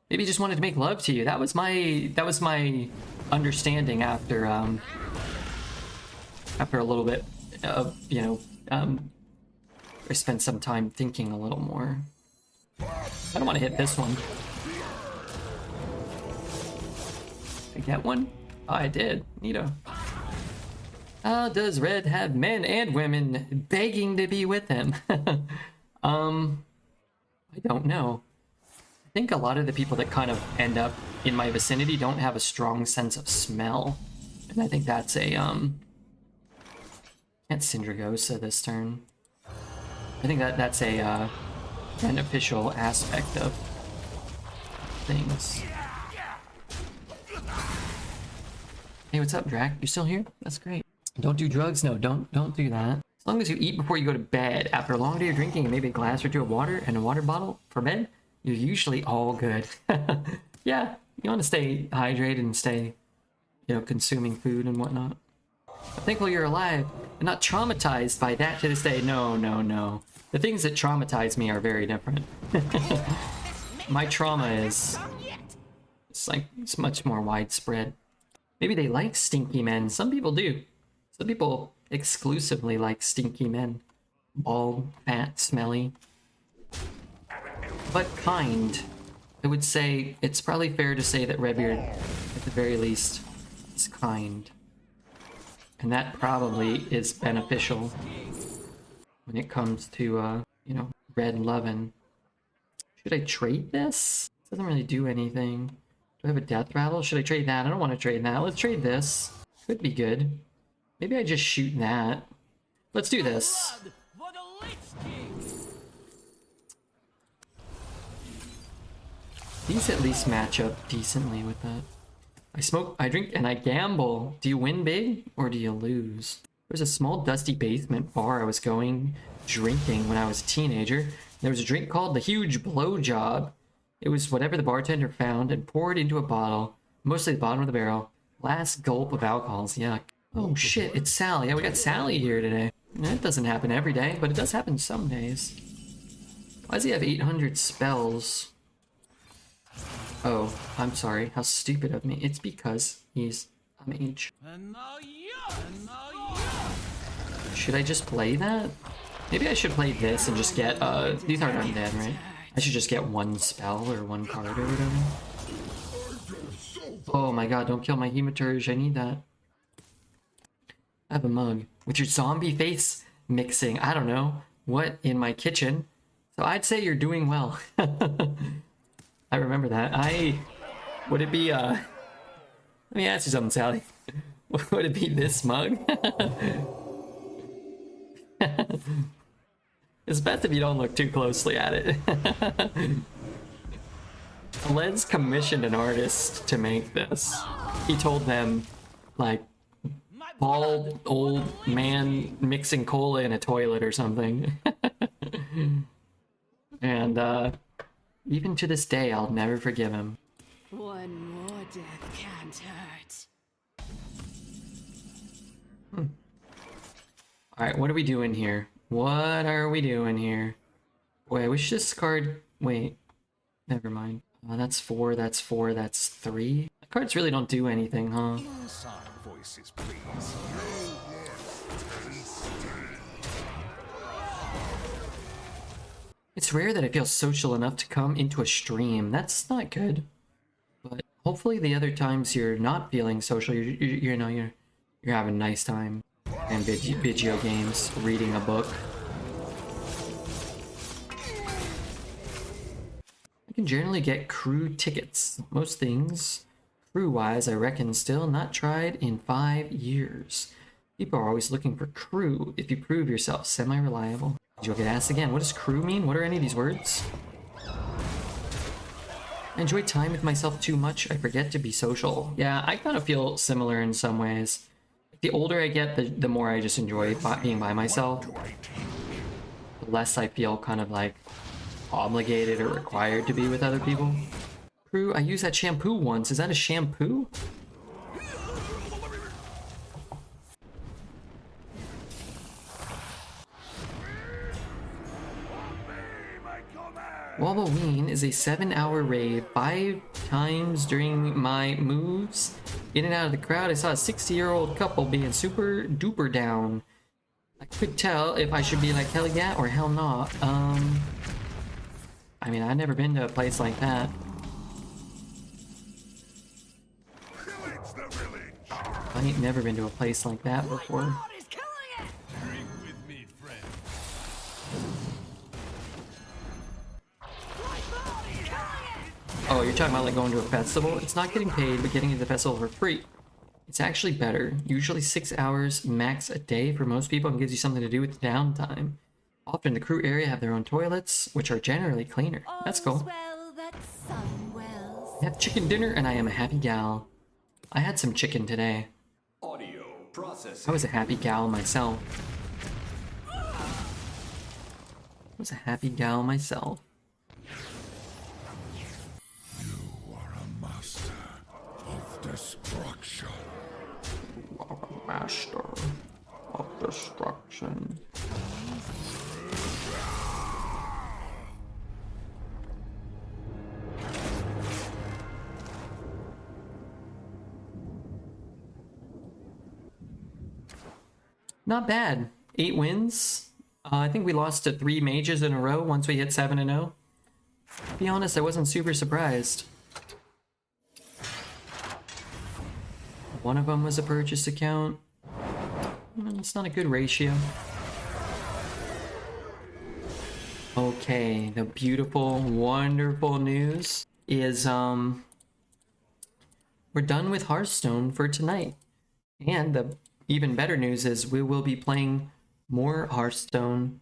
Maybe just wanted to make love to you. That was my understanding after a little bit of, you know, I spent some time thinking a little more. I don't want to hit this one. Did I get one? Oh, I did. Neato. How does Red have men and women begging to be with him? I don't know. I think a lot of the people that kind of end up in my vicinity don't have a strong sense of smell. And I think that's a, can't Syndragosa this turn. I think that's a, beneficial aspect of things. Hey, what's up, Drac? You still here? That's great. Don't do drugs? No, don't do that. As long as you eat before you go to bed, after a long day of drinking and maybe a glass or two of water and a water bottle for bed, you're usually all good. Yeah, you want to stay hydrated and stay, you know, consuming food and whatnot. I'm thankful you're alive and not traumatized by that to this day. No, no, no. The things that traumatize me are very different. My trauma is, it's much more widespread. Maybe they like stinky men. Some people do. Some people exclusively like stinky men. Bald, fat, smelly. But kind. I would say it's probably fair to say that Redbeard, at the very least, is kind. And that probably is beneficial when it comes to, you know, Red lovin'. Should I trade this? It doesn't really do anything. Do I have a death rattle? Should I trade that? I don't want to trade that. Let's trade this. Could be good. Maybe I just shoot that. Let's do this. These at least match up decently with that. I smoke, I drink, and I gamble. Do you win big or do you lose? There's a small dusty basement bar I was going drinking when I was a teenager. There was a drink called the Huge Blowjob. It was whatever the bartender found and poured into a bottle, mostly the bottom of the barrel. Last gulp of alcohol's yuck. Oh shit, it's Sally. Yeah, we got Sally here today. That doesn't happen every day, but it does happen some days. Why does he have 800 spells? Oh, I'm sorry. How stupid of me. It's because he's a mage. Should I just play that? Maybe I should play this and just get, these aren't undead, right? I should just get one spell or one card or whatever. Oh my god, don't kill my Hematurge. I need that. I have a mug. With your zombie face mixing, I don't know, what in my kitchen. So I'd say you're doing well. I remember that. Would it be, let me ask you something, Sally. Would it be this mug? It's best if you don't look too closely at it. Led's commissioned an artist to make this. He told them, like, bald old man mixing cola in a toilet or something. And, even to this day, I'll never forgive him.
One more death can't hurt.
Alright, what are we doing here? What are we doing here? Wait, I wish this card... Wait. Never mind. That's 4, that's 4, that's 3. The cards really don't do anything, huh?
Inside voices, please.
It's rare that I feel social enough to come into a stream. That's not good. But hopefully the other times you're not feeling social, you're having a nice time. And video games, reading a book. I can generally get crew tickets. Most things, crew-wise, I reckon still not tried in 5 years. People are always looking for crew if you prove yourself semi-reliable. You'll get asked again, what does crew mean? What are any of these words? I enjoy time with myself too much, I forget to be social. Yeah, I kind of feel similar in some ways. The older I get, the more I just enjoy being by myself. The less I feel kind of like obligated or required to be with other people. Crew, I used that shampoo once. Is that a shampoo? Walloween is a 7-hour raid, 5 times during my moves. In and out of the crowd, I saw a 60-year-old couple being super duper down. I could tell if I should be like hell yeah or hell not. I mean, I've never been to a place like that.
Pillage the village.
I ain't never been to a place like that before.
Body's killing it!
Drink with me, friend.
Body's killing it!
Oh, you're talking about like going to a festival? It's not getting paid, but getting into the festival for free. It's actually better. Usually 6 hours max a day for most people and gives you something to do with downtime. Often the crew area have their own toilets, which are generally cleaner. That's
All's
cool.
well that sun wells.
I have chicken dinner and I am a happy gal. I had some chicken today.
Audio processing.
I was a happy gal myself. I was a happy gal myself.
You are a master of destruction.
Master of destruction. Not bad. 8 wins. I think we lost to 3 mages in a row once we hit 7-0. To be honest, I wasn't super surprised. One of them was a purchase account. It's not a good ratio. Okay, the beautiful, wonderful news is we're done with Hearthstone for tonight. And the even better news is we will be playing more Hearthstone